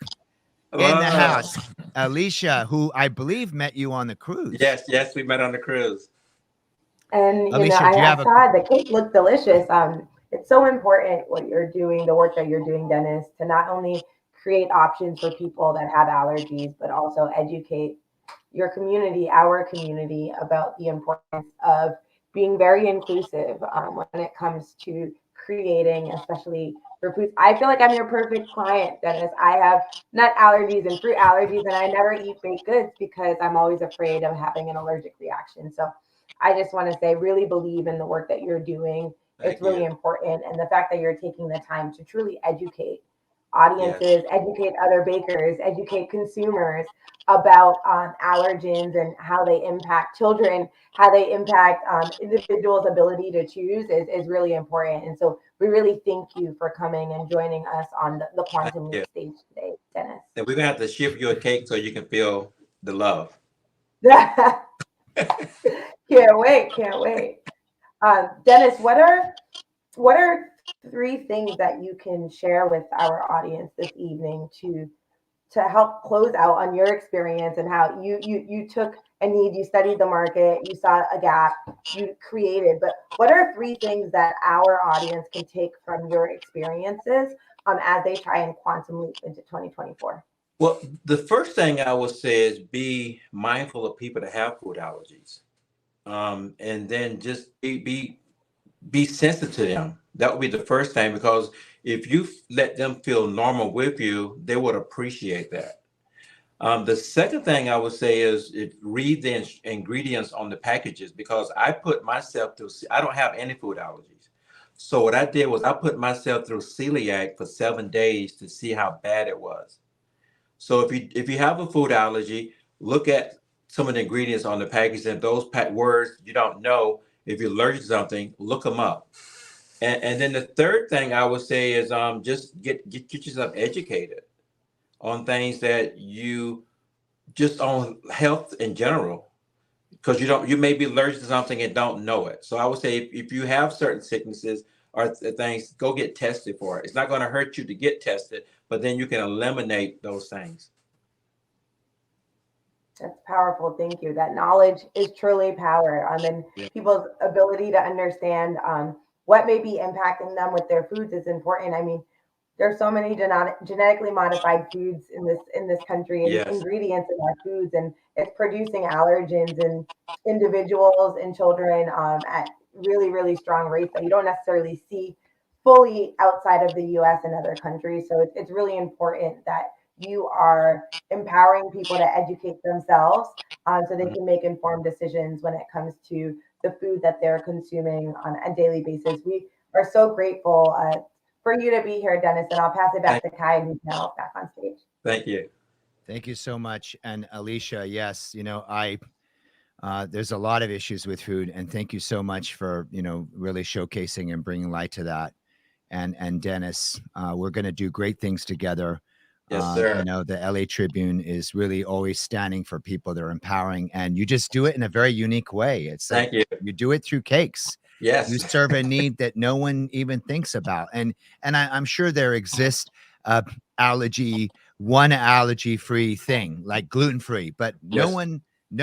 in the house. Alicia, who I believe met you on the cruise. Yes, we met on the cruise. And you Alicia, know, do you I have saw the cake looked delicious. It's so important what you're doing, the work that you're doing, Dennis, to not only create options for people that have allergies, but also educate your community, our community, about the importance of being very inclusive when it comes to creating, especially for foods. I feel like I'm your perfect client, Dennis. I have nut allergies and fruit allergies, and I never eat baked goods because I'm always afraid of having an allergic reaction. So I just want to say, really believe in the work that you're doing. It's really important. And the fact that you're taking the time to truly educate audiences, educate other bakers, educate consumers about allergens and how they impact children, how they impact individuals' ability to choose is really important. And so we really thank you for coming and joining us on the Quantum Leap stage today, Dennis. And we're going to have to ship you a cake so you can feel the love. Can't wait. Dennis, what are 3 things that you can share with our audience this evening to help close out on your experience and how you took a need, you studied the market, you saw a gap, you created, but what are 3 things that our audience can take from your experiences as they try and quantum leap into 2024? Well, the first thing I would say is be mindful of people that have food allergies. And then just be sensitive to them. That would be the first thing, because if you let them feel normal with you, they would appreciate that. The second thing I would say is read the ingredients on the packages, because I put myself through, I don't have any food allergies. So what I did was I put myself through celiac for 7 days to see how bad it was. So if you have a food allergy, look at some of the ingredients on the package, and those words you don't know, if you're allergic to something, look them up. And then the third thing I would say is just get yourself educated on things that you just on health in general, because you may be allergic to something and don't know it. So I would say if you have certain sicknesses or things, go get tested for it. It's not going to hurt you to get tested, but then you can eliminate those things. That's powerful. Thank you. That knowledge is truly power. And people's ability to understand what may be impacting them with their foods is important. I mean, there's so many genetically modified foods in this country, and ingredients in our foods, and it's producing allergens in individuals and children at really, really strong rates that you don't necessarily see fully outside of the U.S. and other countries. So it's really important that you are empowering people to educate themselves so they can make informed decisions when it comes to the food that they're consuming on a daily basis. We are so grateful for you to be here, Dennis, and I'll pass it back to Kai, who's now back on stage. Thank you. Thank you so much. And Alicia, yes, there's a lot of issues with food, and thank you so much for, really showcasing and bringing light to that. And Dennis, we're going to do great things together. Yes, sir. The LA Tribune is really always standing for people that are empowering, and you just do it in a very unique way. It's Thank you. You do it through cakes. Yes. You serve a need that no one even thinks about. And I'm sure there exists one allergy-free thing like gluten-free, but no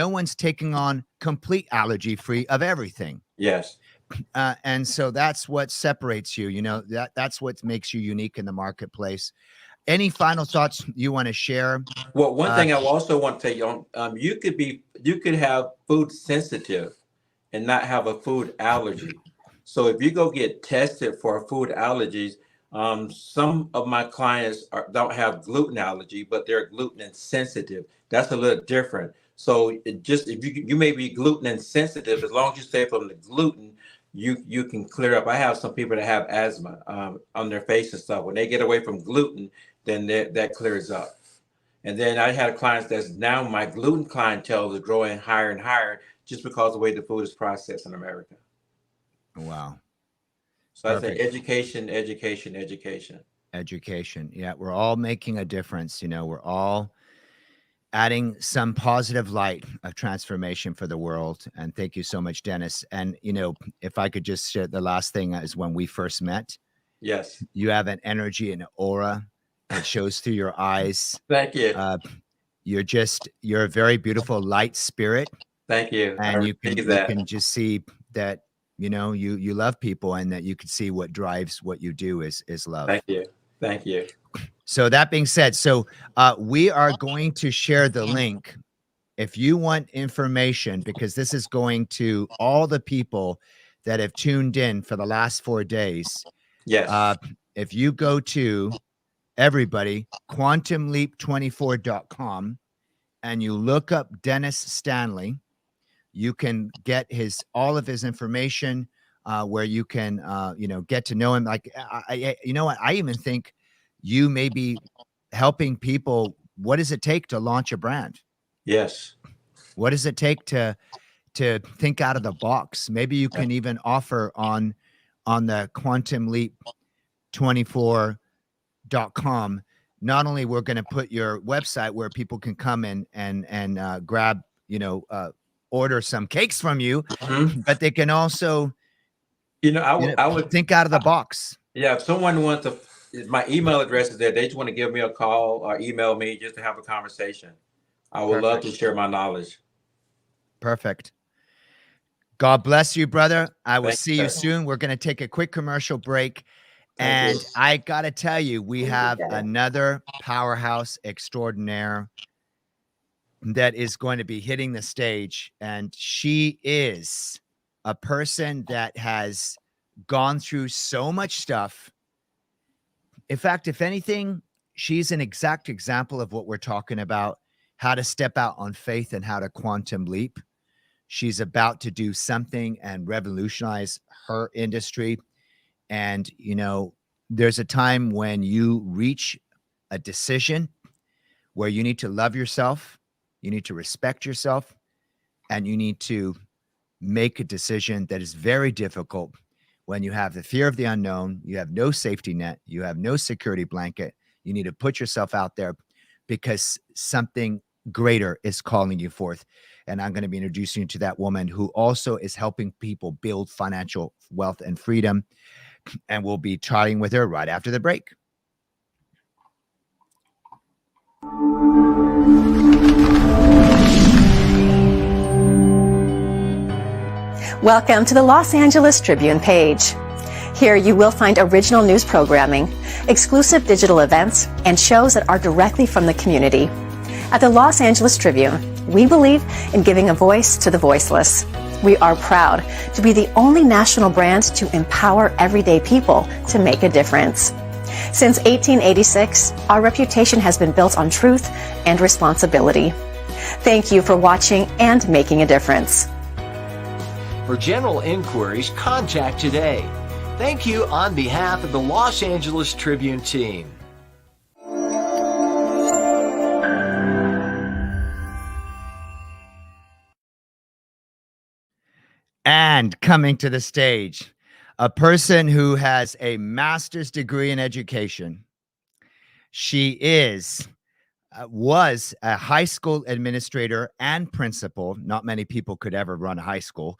one's taking on complete allergy-free of everything. Yes. And so that's what separates you. That's what makes you unique in the marketplace. Any final thoughts you want to share? Well, one thing I also want to tell you, you could have food sensitive and not have a food allergy. So if you go get tested for food allergies, some of my clients don't have gluten allergy, but they're gluten insensitive. That's a little different. So if you may be gluten insensitive, as long as you stay from the gluten, you can clear up. I have some people that have asthma on their face and stuff. When they get away from gluten, then that clears up. And then I had clients that's now my gluten clientele is growing higher and higher just because of the way the food is processed in America. Wow. So I say education. Yeah, we're all making a difference. We're all adding some positive light of transformation for the world. And thank you so much, Dennis. And, if I could just share, the last thing is when we first met. Yes. You have an energy and aura that shows through your eyes. Thank you. You're a very beautiful light spirit. Thank you. And you can just see that, you love people, and that you can see what drives what you do is love. Thank you. So that being said, we are going to share the link if you want information, because this is going to all the people that have tuned in for the last 4 days. Yes. If you go to everybody, quantumleap24.com, and you look up Dennis Stanley, you can get all of his information where you can, get to know him. Like, you know what? I even think you may be helping people. What does it take to launch a brand? Yes. What does it take to think out of the box? Maybe you can even offer on the quantumleap24.com. Not only we're going to put your website where people can come in and grab, order some cakes from you, but they can also, I would think out of the box. Yeah. If someone wants to, my email address is there. They just want to give me a call or email me just to have a conversation. I would love to share my knowledge. Perfect. God bless you, brother. I will see you soon. We're going to take a quick commercial break. And I got to tell you, we have another powerhouse extraordinaire that is going to be hitting the stage. And she is a person that has gone through so much stuff In fact, if anything, she's an exact example of what we're talking about, how to step out on faith and how to quantum leap. She's about to do something and revolutionize her industry. And, you know, there's a time when you reach a decision where you need to love yourself, you need to respect yourself, and you need to make a decision that is very difficult when you have the fear of the unknown, you have no safety net, you have no security blanket. You need to put yourself out there because something greater is calling you forth. And I'm going to be introducing you to that woman who also is helping people build financial wealth and freedom. And we'll be chatting with her right after the break. Welcome to the Los Angeles Tribune page. Here you will find original news programming, exclusive digital events, and shows that are directly from the community. At the Los Angeles Tribune, we believe in giving a voice to the voiceless. We are proud to be the only national brand to empower everyday people to make a difference. Since 1886, our reputation has been built on truth and responsibility. Thank you for watching and making a difference. For general inquiries, contact today. Thank you on behalf of the Los Angeles Tribune team. And coming to the stage, a person who has a master's degree in education. She was a high school administrator and principal. Not many people could ever run a high school.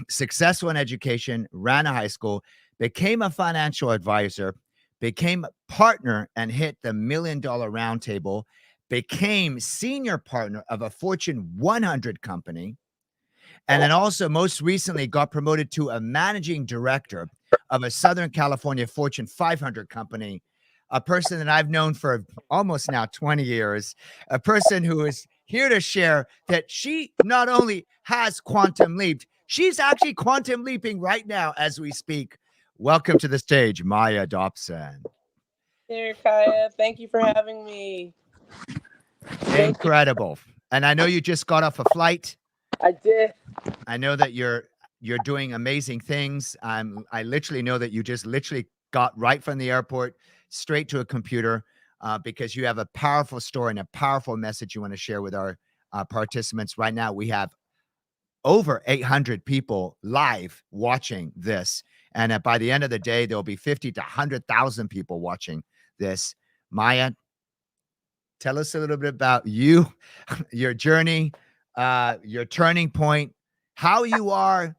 Successful in education, ran a high school, became a financial advisor, became a partner and hit the $1 million round table, became senior partner of a Fortune 100 company, and then also most recently got promoted to a managing director of a Southern California Fortune 500 company, a person that I've known for almost now 20 years, a person who is here to share that she not only has quantum leaped, she's actually quantum leaping right now as we speak. Welcome to the stage, Maya Dobson. Here, Kaya. Thank you for having me. Incredible. And I know you just got off a flight. I did. I know that you're doing amazing things. I literally know that you just literally got right from the airport straight to a computer because you have a powerful story and a powerful message you want to share with our participants. Right now, we have over 800 people live watching this. And by the end of the day, there'll be 50 to 100,000 people watching this. Maya, tell us a little bit about you, your journey, your turning point, how you are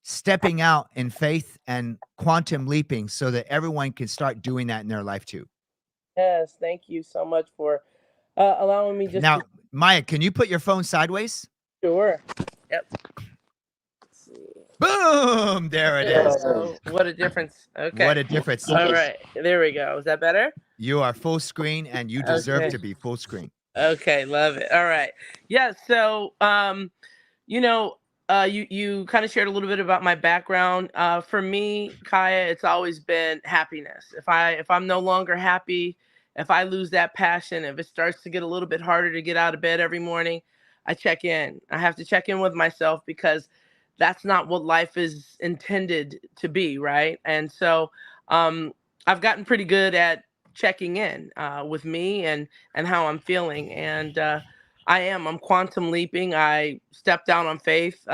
stepping out in faith and quantum leaping so that everyone can start doing that in their life too. Yes, thank you so much for allowing me just now, Maya, can you put your phone sideways? Sure. Yep. Let's see. Boom! There it is. Oh, what a difference. Okay. What a difference. All right. There we go. Is that better? You are full screen and you deserve to be full screen. Okay. Love it. All right. Yeah. So, you kind of shared a little bit about my background. For me, Kaya, it's always been happiness. If I'm no longer happy, if I lose that passion, if it starts to get a little bit harder to get out of bed every morning, I check in. I have to check in with myself because that's not what life is intended to be, right? And so I've gotten pretty good at checking in with me and how I'm feeling. And I'm quantum leaping. I stepped down on faith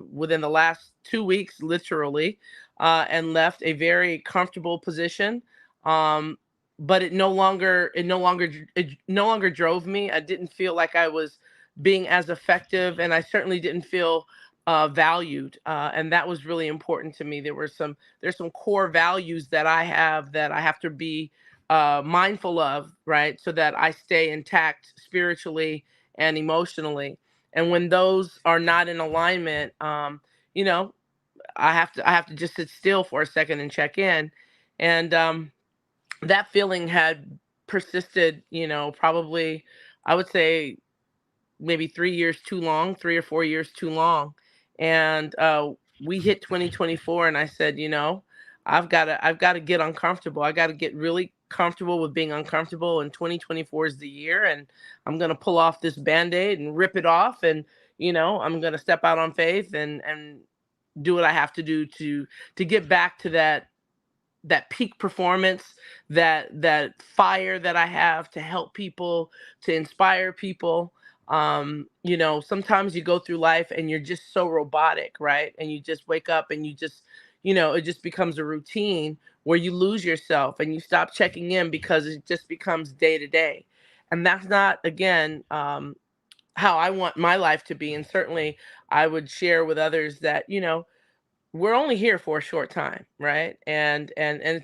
within the last 2 weeks, literally, and left a very comfortable position. But it no longer drove me. I didn't feel like I was being as effective, and I certainly didn't feel valued. And that was really important to me. There's some core values that I have to be mindful of, right? So that I stay intact spiritually and emotionally. And when those are not in alignment, I have to just sit still for a second and check in. And that feeling had persisted, probably, I would say maybe 3 years too long, 3 or 4 years too long. And we hit 2024 and I said, I've got to get uncomfortable. I got to get really comfortable with being uncomfortable, and 2024 is the year, and I'm going to pull off this Band-Aid and rip it off. And, I'm going to step out on faith and do what I have to do to get back to that peak performance, that fire that I have to help people, to inspire people. Sometimes you go through life and you're just so robotic, right? And you just wake up and you just, it just becomes a routine where you lose yourself and you stop checking in because it just becomes day to day. And that's not, again, how I want my life to be. And certainly I would share with others that, we're only here for a short time, right? And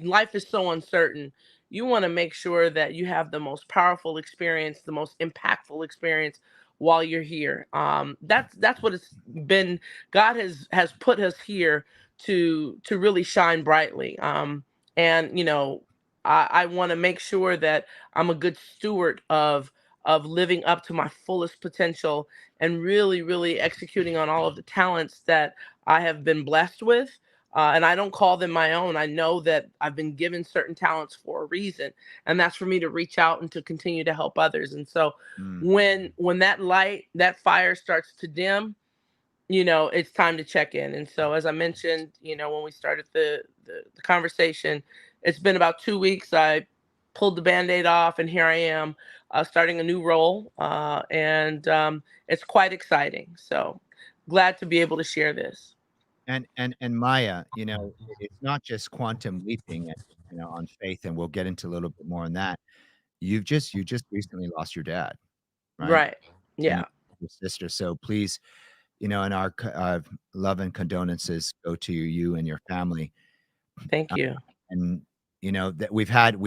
life is so uncertain. You want to make sure that you have the most powerful experience, the most impactful experience while you're here. That's what it's been. God has put us here to really shine brightly. And I want to make sure that I'm a good steward of living up to my fullest potential and really, really executing on all of the talents that I have been blessed with. And I don't call them my own. I know that I've been given certain talents for a reason, and that's for me to reach out and to continue to help others. And so when that light, that fire starts to dim, it's time to check in. And so, as I mentioned, when we started the conversation, it's been about 2 weeks. I pulled the Band-Aid off, and here I am starting a new role. And it's quite exciting. So glad to be able to share this. And Maya, it's not just quantum leaping and, on faith, and we'll get into a little bit more on that. You just recently lost your dad, right? Right. Yeah. And your sister. So please, and our love and condolences go to you and your family. Thank you. And that we've had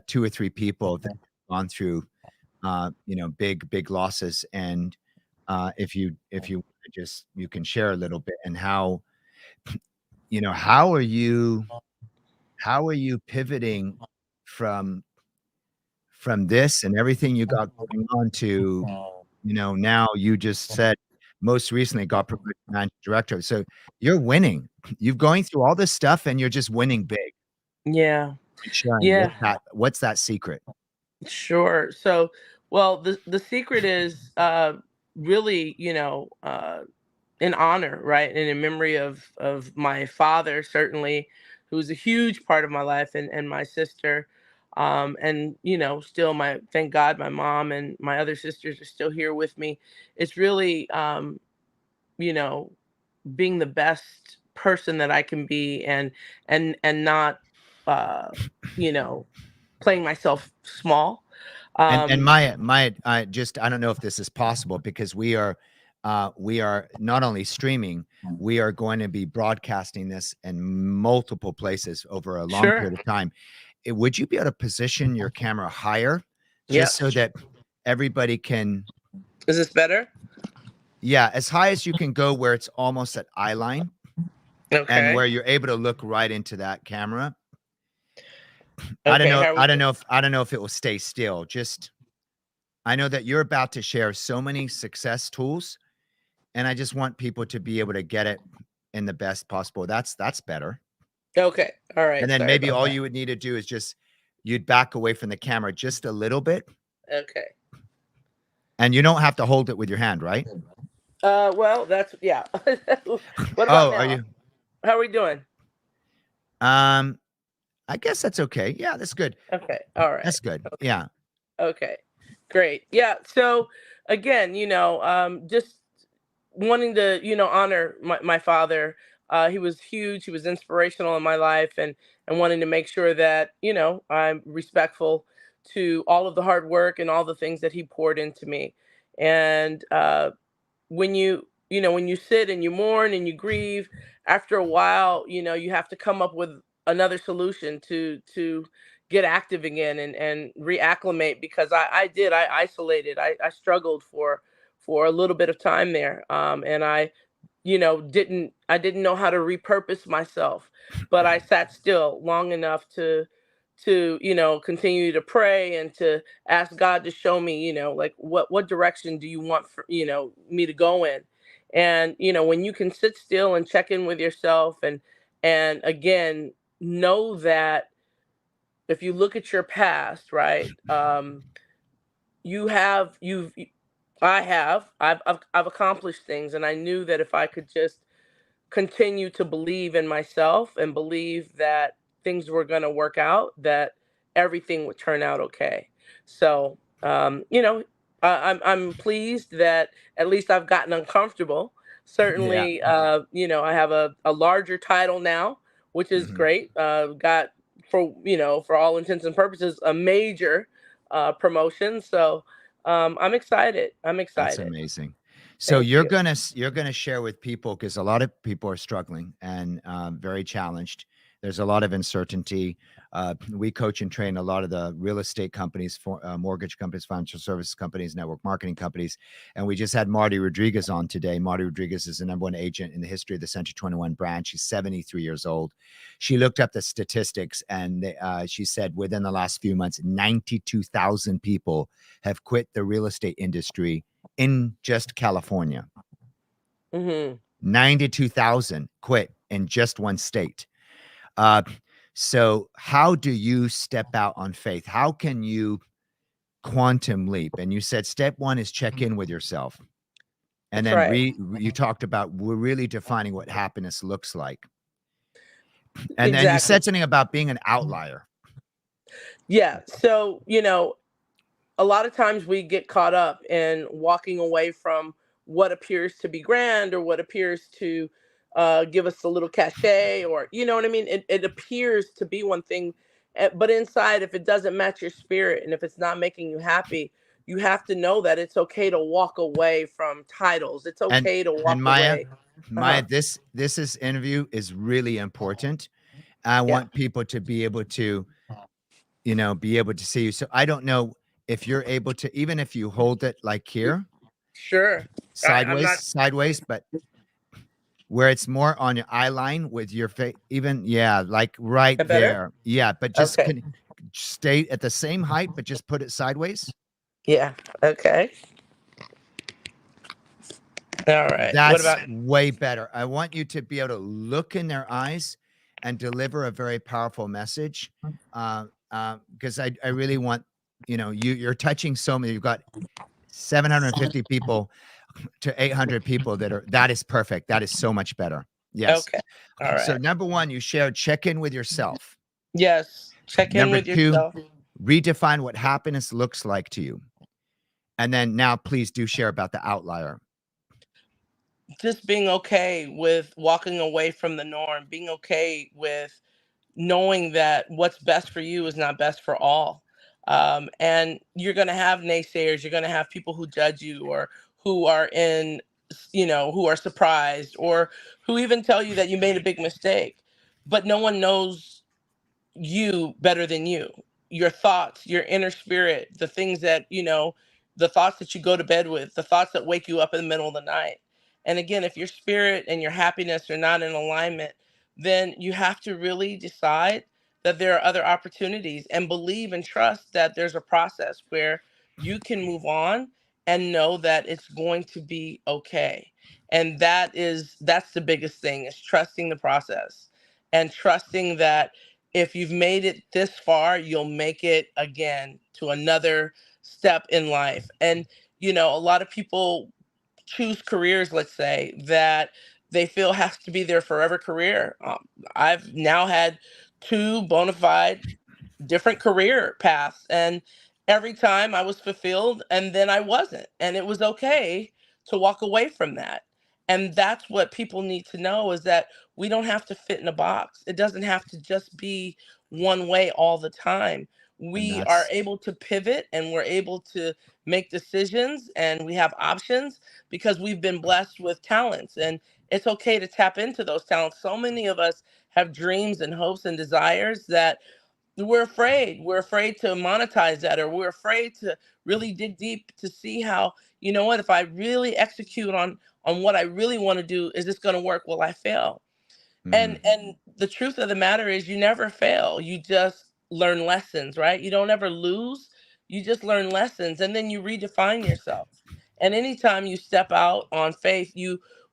2 or 3 people that have gone through big losses. And if you just, you can share a little bit, and how how are you pivoting from this and everything you got going on to now you just said most recently got promoted to managing director. So you're winning. You're going through all this stuff and you're just winning big. Yeah. And sharing. Yeah. What's that secret? Sure. So, well, the secret is really, in honor, right? And in memory of my father, certainly, who's a huge part of my life, and my sister. And, still thank God, my mom and my other sisters are still here with me. It's really, being the best person that I can be, and not, you know, playing myself small. And Maya, I don't know if this is possible, because we are not only streaming, we are going to be broadcasting this in multiple places over a long period of time. Would you be able to position your camera higher, just so that everybody can? Is this better? Yeah, as high as you can go, where it's almost at eye line, and where you're able to look right into that camera. I don't know if it will stay still. I know that you're about to share so many success tools, and I just want people to be able to get it in the best possible. That's better. Okay. All right. And then maybe all you would need to do is you'd back away from the camera just a little bit. Okay. And you don't have to hold it with your hand, right? Well, what about now? How are we doing? I guess that's okay. Yeah, that's good. Okay. All right. That's good. Okay. Yeah. Okay. Great. Yeah. So again, just wanting to, honor my father. He was huge. He was inspirational in my life, and wanting to make sure that, I'm respectful to all of the hard work and all the things that he poured into me. And when you sit and you mourn and you grieve, after a while, you have to come up with another solution to get active again and reacclimate, because I isolated. I struggled for a little bit of time there. And I didn't know how to repurpose myself, but I sat still long enough to continue to pray and to ask God to show me, like what direction do you want for, me to go in. And, when you can sit still and check in with yourself, and again, know that if you look at your past, right, I've accomplished things, and I knew that if I could just continue to believe in myself and believe that things were going to work out, that everything would turn out okay. So, I'm pleased that at least I've gotten uncomfortable. Yeah. Certainly, I have a larger title now, which is Mhm. great. Got for all intents and purposes, a major promotion. So, I'm excited. I'm That's excited. amazing. So Thank you. you're gonna share with people because a lot of people are struggling and very challenged. There's a lot of uncertainty. We coach and train a lot of the real estate companies, for mortgage companies, financial services companies, network marketing companies, and we just had Marty Rodriguez on today. Marty Rodriguez is the #1 agent in the history of the Century 21 brand. She's 73 years old. She looked up the statistics and she said within the last few months, 92,000 people have quit the real estate industry in just California. Hmm. 92,000 quit in just one state. Uh, so how do you step out on faith? How can you quantum leap? And you said step one is check in with yourself. And That's then right. you talked about we're really defining what happiness looks like. And then you Exactly. said something about being an outlier. Yeah. So, a lot of times we get caught up in walking away from what appears to be grand or what appears to give us a little cachet, or you know what I mean. It appears to be one thing, but inside, if it doesn't match your spirit and if it's not making you happy, you have to know that it's okay to walk away from titles. It's And okay to walk and away. Maya, this interview is really important. I Yeah. want people to be able to, be able to see you. So I don't know if you're able to, even if you hold it like here, Sure. I'm not. sideways, but where it's more on your eye line with your face, even, yeah, like right That better? there. Yeah, but just Okay. stay at the same height, but just put it sideways. Yeah. Okay. All right. What That's about? way better. I want you to be able to look in their eyes and deliver a very powerful message. Because I really want, you're touching so many. You've got 750 people to 800 people that is perfect. That is so much better. Yes. Okay. All So right. number one, you shared check in with yourself. Yes. Check in Number with two, yourself. redefine what happiness looks like to you. And then now please do share about the outlier. Just being okay with walking away from the norm, being okay with knowing that what's best for you is not best for all. And you're going to have naysayers. You're going to have people who judge you, or who are who are surprised, or who even tell you that you made a big mistake. But no one knows you better than you. Your thoughts, your inner spirit, the things that, the thoughts that you go to bed with, the thoughts that wake you up in the middle of the night. And again, if your spirit and your happiness are not in alignment, then you have to really decide that there are other opportunities, and believe and trust that there's a process where you can move on and know that it's going to be okay. And that's the biggest thing, is trusting the process, and trusting that if you've made it this far, you'll make it again to another step in life. And, a lot of people choose careers, let's say, that they feel has to be their forever career. I've now had two bona fide different career paths, and every time I was fulfilled and then I wasn't, and it was okay to walk away from that. And that's what people need to know, is that we don't have to fit in a box. It doesn't have to just be one way all the time. And We are that's able to pivot, and we're able to make decisions, and we have options because we've been blessed with talents, and it's okay to tap into those talents. So many of us have dreams and hopes and desires that we're afraid to monetize that, or we're afraid to really dig deep to see how, what, if I really execute on what I really want to do, is this going to work? Will I fail? mhm. And the truth of the matter is, you never fail. You just learn lessons, right? You don't ever lose. You just learn lessons, and then you redefine yourself. And anytime you step out on faith,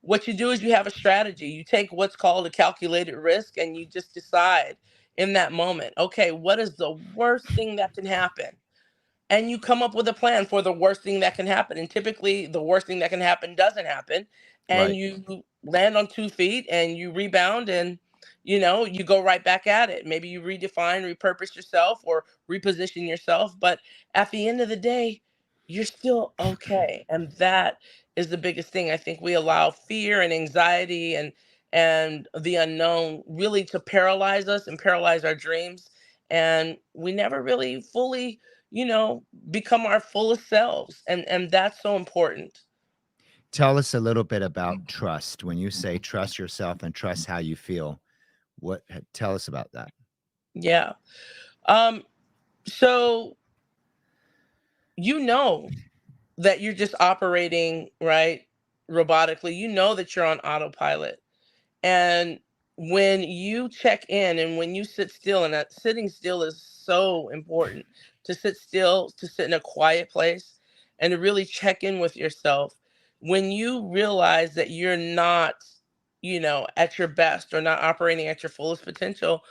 what you do is you have a strategy. You take what's called a calculated risk, and you just decide, in that moment. Okay, what is the worst thing that can happen? And you come up with a plan for the worst thing that can happen. And typically the worst thing that can happen doesn't happen. And Right. you land on 2 feet and you rebound and you go right back at it. Maybe you redefine, repurpose yourself or reposition yourself. But at the end of the day, you're still okay. And that is the biggest thing. I think we allow fear and anxiety and the unknown really to paralyze us and paralyze our dreams. And we never really fully become our fullest selves. And that's so important. Tell us a little bit about trust. When you say trust yourself and trust how you feel, tell us about that. Yeah. So that you're just operating, right, robotically. That you're on autopilot. And when you check in and when you sit still, and that sitting still is so important, to sit still, to sit in a quiet place and to really check in with yourself. When you realize that you're not, at your best or not operating at your fullest potential,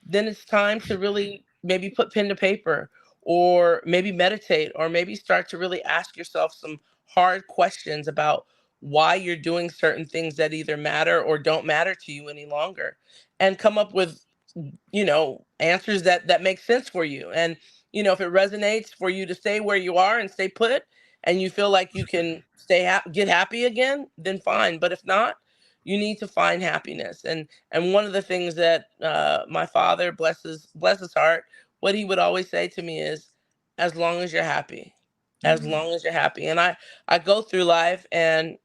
then it's time to really maybe put pen to paper or maybe meditate or maybe start to really ask yourself some hard questions about why you're doing certain things that either matter or don't matter to you any longer, and come up with answers that make sense for you. And if it resonates for you to stay where you are and stay put and you feel like you can get happy again, then fine. But if not, you need to find happiness. And one of the things that my father, bless his heart, what he would always say to me is, as long as you're happy, as long as you're happy. And I go through life and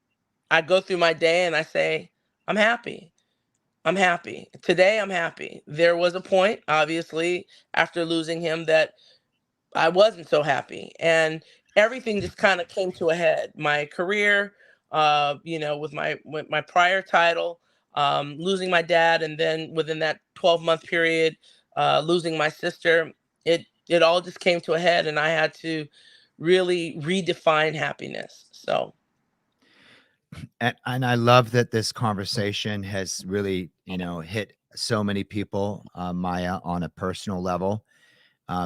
I go through my day and I say, I'm happy. I'm happy. Today I'm happy. There was a point, obviously, after losing him that I wasn't so happy. And everything just kind of came to a head. My career, with my prior title, losing my dad, and then within that 12-month period, losing my sister, it all just came to a head, and I had to really redefine happiness. So. And I love that this conversation has really, hit so many people, Maya, on a personal level,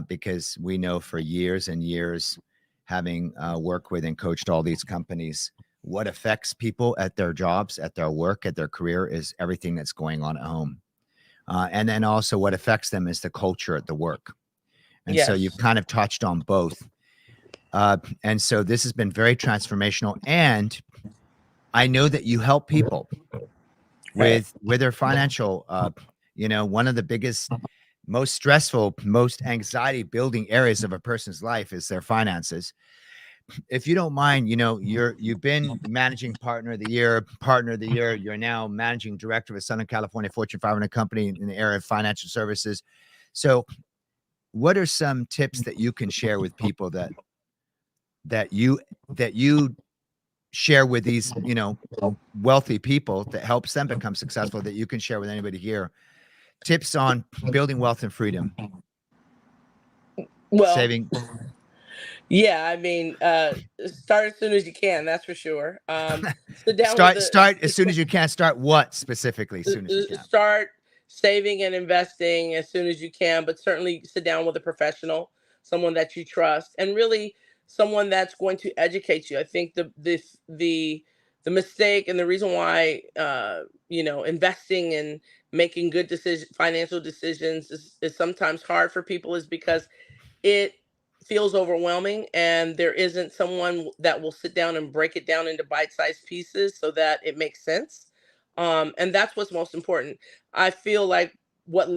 because we know for years and years, having worked with and coached all these companies, what affects people at their jobs, at their work, at their career is everything that's going on at home. And then also what affects them is the culture at the work. And so you've kind of touched on both. And so this has been very transformational. And I know that you help people with their financial, one of the biggest, most stressful, most anxiety building areas of a person's life is their finances. If you don't mind, you've been managing partner of the year. You're now managing director of a Southern California Fortune 500 company in the area of financial services. So what are some tips that you can share with people that you share with these, wealthy people that helps them become successful, that you can share with anybody here? Tips on building wealth and freedom. Well, saving. Yeah, I mean, start as soon as you can. That's for sure. Sit down Start as soon as you can. Start what specifically? As soon as you can. Start saving and investing as soon as you can, but certainly sit down with a professional, someone that you trust, and really someone that's going to educate you. I think the mistake and the reason why investing and making good financial decisions is sometimes hard for people is because it feels overwhelming and there isn't someone that will sit down and break it down into bite-sized pieces so that it makes sense. And that's what's most important. I feel like what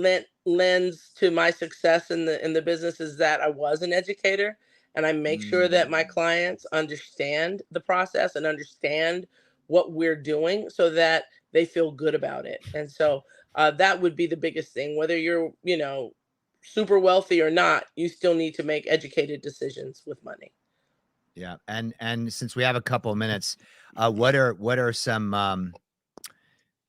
lends to my success in the business is that I was an educator, and I make sure that my clients understand the process and understand what we're doing so that they feel good about it. And so that would be the biggest thing. Whether you're super wealthy or not, you still need to make educated decisions with money. Yeah. And since we have a couple of minutes, what are some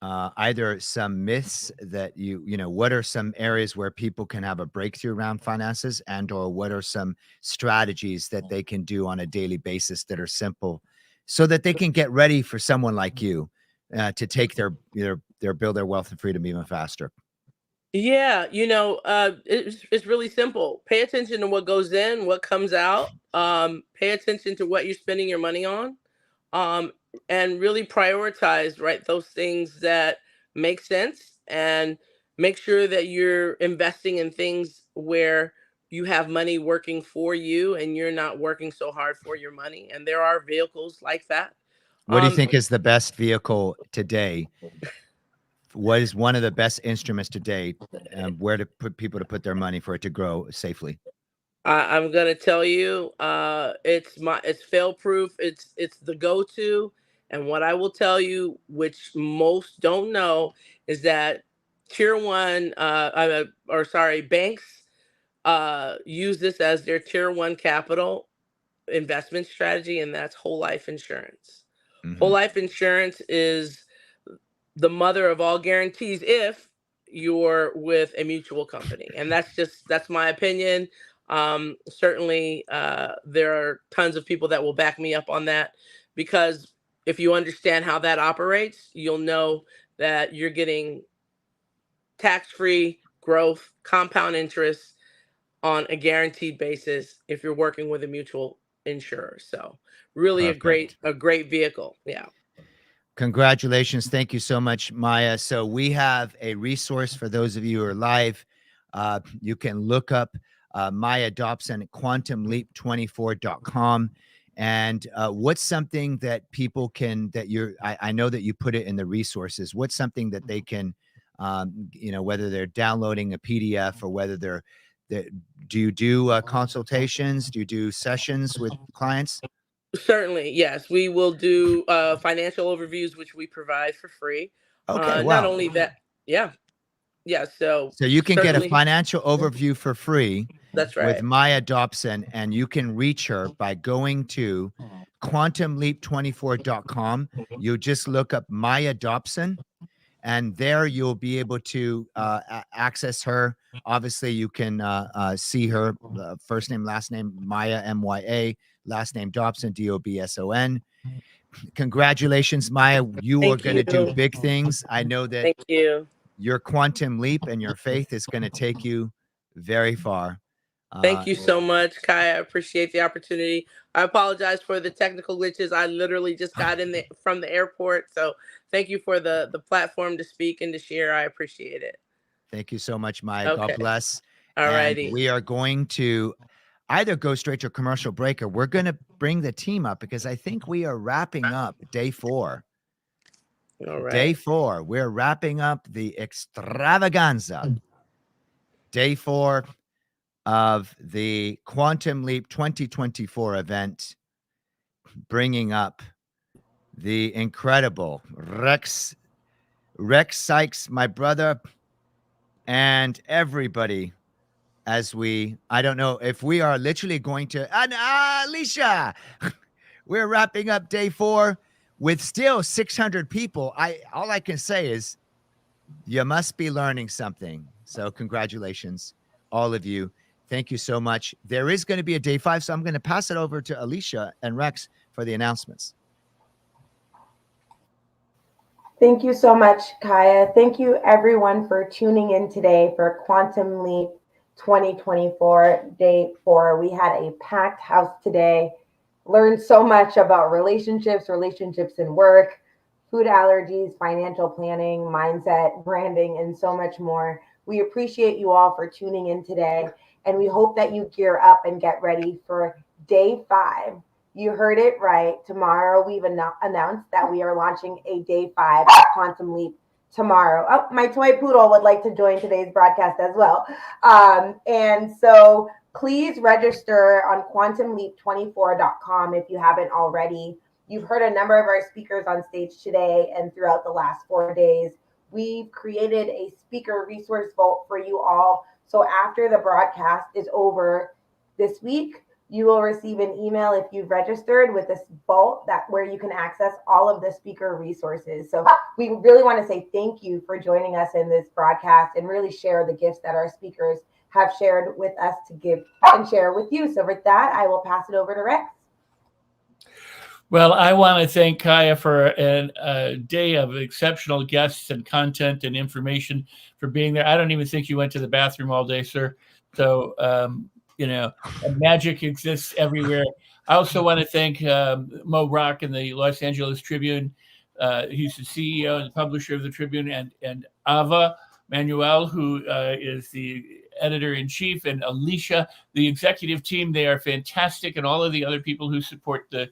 either some myths that what are some areas where people can have a breakthrough around finances, and or what are some strategies that they can do on a daily basis that are simple so that they can get ready for someone like you to take their build their wealth and freedom even faster? Yeah, it's really simple. Pay attention to what goes in, what comes out. Pay attention to what you're spending your money on, um, and really prioritize, right, those things that make sense, and make sure that you're investing in things where you have money working for you and you're not working so hard for your money. And there are vehicles like that. What do you Um, think is the best vehicle today? What is one of the best instruments today? Where to put people to put their money for it to grow safely? I'm gonna tell you, it's fail proof. It's the go to. And what I will tell you, which most don't know, is that tier one, or sorry, banks use this as their tier one capital investment strategy, and that's whole life insurance. Whole Mhm. life insurance is the mother of all guarantees if you're with a mutual company. And that's my opinion. Certainly, there are tons of people that will back me up on that, because if you understand how that operates, you'll know that you're getting tax-free growth, compound interest on a guaranteed basis if you're working with a mutual insurer. So really Perfect. a great vehicle. Yeah. Congratulations. Thank you so much, Maya. So we have a resource for those of you who are live. You can look up Maya Dobson at quantumleap24.com. And what's something that people can, I know that you put it in the resources. What's something that they can, whether they're downloading a PDF or whether do you do consultations? Do you do sessions with clients? Certainly, yes. We will do financial overviews, which we provide for free. Okay, Not wow. only that, yeah, yeah. So So you can get a certainly, financial overview for free that's with right. Maya Dobson, and you can reach her by going to quantumleap24.com. You just look up Maya Dobson, and there you'll be able to access her. Obviously, you can see her first name, last name, Maya, M-Y-A, last name Dobson, D-O-B-S-O-N. Congratulations, Maya. You are Thank going to do you. big things. I know that Thank you. your quantum leap and your faith is going to take you very far. Thank you so much, Kai. I appreciate the opportunity. I apologize for the technical glitches. I literally just got from the airport. So thank you for the platform to speak and to share. I appreciate it. Thank you so much, Maya. God Okay. bless. All And righty. we are going to either go straight to a commercial break, or we're going to bring the team up because I think we are wrapping up day 4. All right. Day 4. We're wrapping up the extravaganza. Day 4 of the Quantum Leap 2024 event, bringing up the incredible Rex Sykes, my brother, and everybody. I don't know if we are literally going to, Alicia, we're wrapping up day 4 with still 600 people. All I can say is you must be learning something. So congratulations, all of you. Thank you so much. There is going to be a day 5, so I'm going to pass it over to Alicia and Rex for the announcements. Thank you so much, Kaya. Thank you, everyone, for tuning in today for Quantum Leap 2024, day 4. We had a packed house today. Learned so much about relationships in work, food allergies, financial planning, mindset, branding, and so much more. We appreciate you all for tuning in today, and we hope that you gear up and get ready for day 5. You heard it right. Tomorrow, we've announced that we are launching a day 5 of Quantum Leap tomorrow. Oh, my toy poodle would like to join today's broadcast as well. And so please register on quantumleap24.com if you haven't already. You've heard a number of our speakers on stage today and throughout the last 4 days. We've created a speaker resource vault for you all. So after the broadcast is over this week, you will receive an email if you've registered with this vault where you can access all of the speaker resources. So we really want to say thank you for joining us in this broadcast and really share the gifts that our speakers have shared with us to give and share with you. So with that, I will pass it over to Rex. Well, I want to thank Kaya for a day of exceptional guests and content and information for being there. I don't even think you went to the bathroom all day, sir. So, magic exists everywhere. I also want to thank Mo Brock and the Los Angeles Tribune. He's the CEO and publisher of the Tribune, and Ava Manuel, who is the editor-in-chief, and Alicia, the executive team. They are fantastic, and all of the other people who support the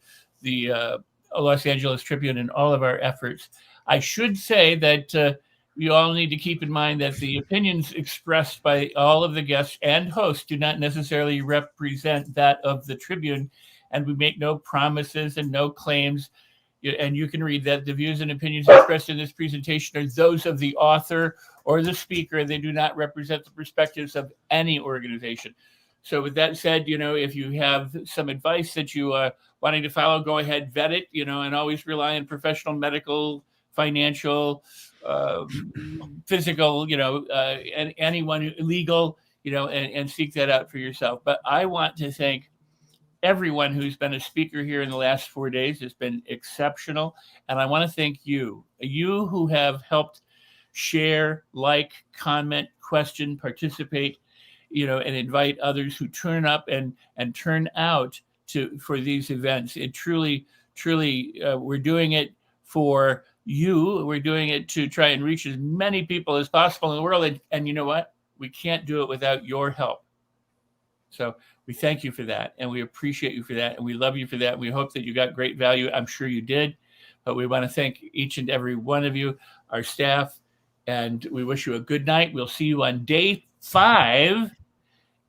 Los Angeles Tribune in all of our efforts. I should say that you all need to keep in mind that the opinions expressed by all of the guests and hosts do not necessarily represent that of the Tribune, and we make no promises and no claims. And you can read that the views and opinions expressed in this presentation are those of the author or the speaker. They do not represent the perspectives of any organization. So with that said, if you have some advice that you are wanting to follow, go ahead, vet it, and always rely on professional, medical, financial, physical, and anyone legal, and seek that out for yourself. But I want to thank everyone who's been a speaker here in the last 4 days. Has been exceptional. And I want to thank you who have helped share, like, comment, question, participate, and invite others who turn up and turn out for these events. It truly, we're doing it for you. We're doing it to try and reach as many people as possible in the world. And you know what? We can't do it without your help. So we thank you for that, and we appreciate you for that, and we love you for that. We hope that you got great value. I'm sure you did, but we want to thank each and every one of you, our staff, and we wish you a good night. We'll see you on day 5,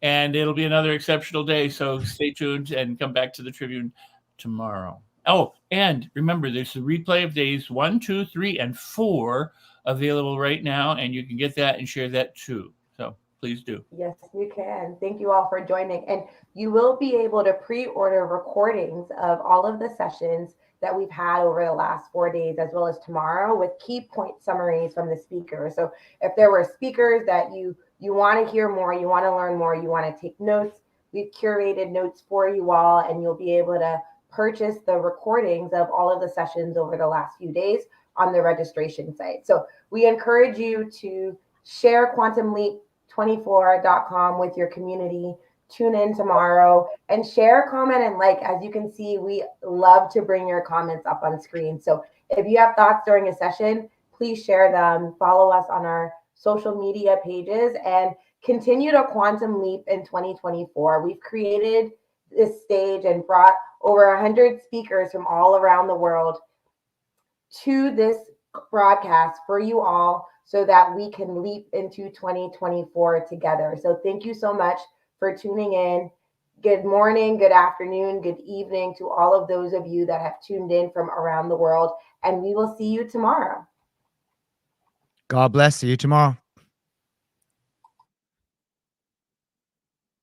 and it'll be another exceptional day. So stay tuned and come back to the Tribune tomorrow. Oh, and remember, there's the replay of days 1, 2, 3, and 4 available right now, and you can get that and share that too. So please do. Yes, you can. Thank you all for joining. And you will be able to pre-order recordings of all of the sessions that we've had over the last 4 days, as well as tomorrow, with key point summaries from the speakers. So if there were speakers that you want to hear more, you want to learn more, you want to take notes, we've curated notes for you all, and you'll be able to purchase the recordings of all of the sessions over the last few days on the registration site. So we encourage you to share quantumleap24.com with your community. Tune in tomorrow and share, comment, and like. As you can see, we love to bring your comments up on screen. So if you have thoughts during a session, please share them. Follow us on our social media pages and continue to quantum leap in 2024. We've created this stage and brought over 100 speakers from all around the world to this broadcast for you all, so that we can leap into 2024 together. So thank you so much for tuning in. Good morning, good afternoon, good evening to all of those of you that have tuned in from around the world. And we will see you tomorrow. God bless. See you tomorrow.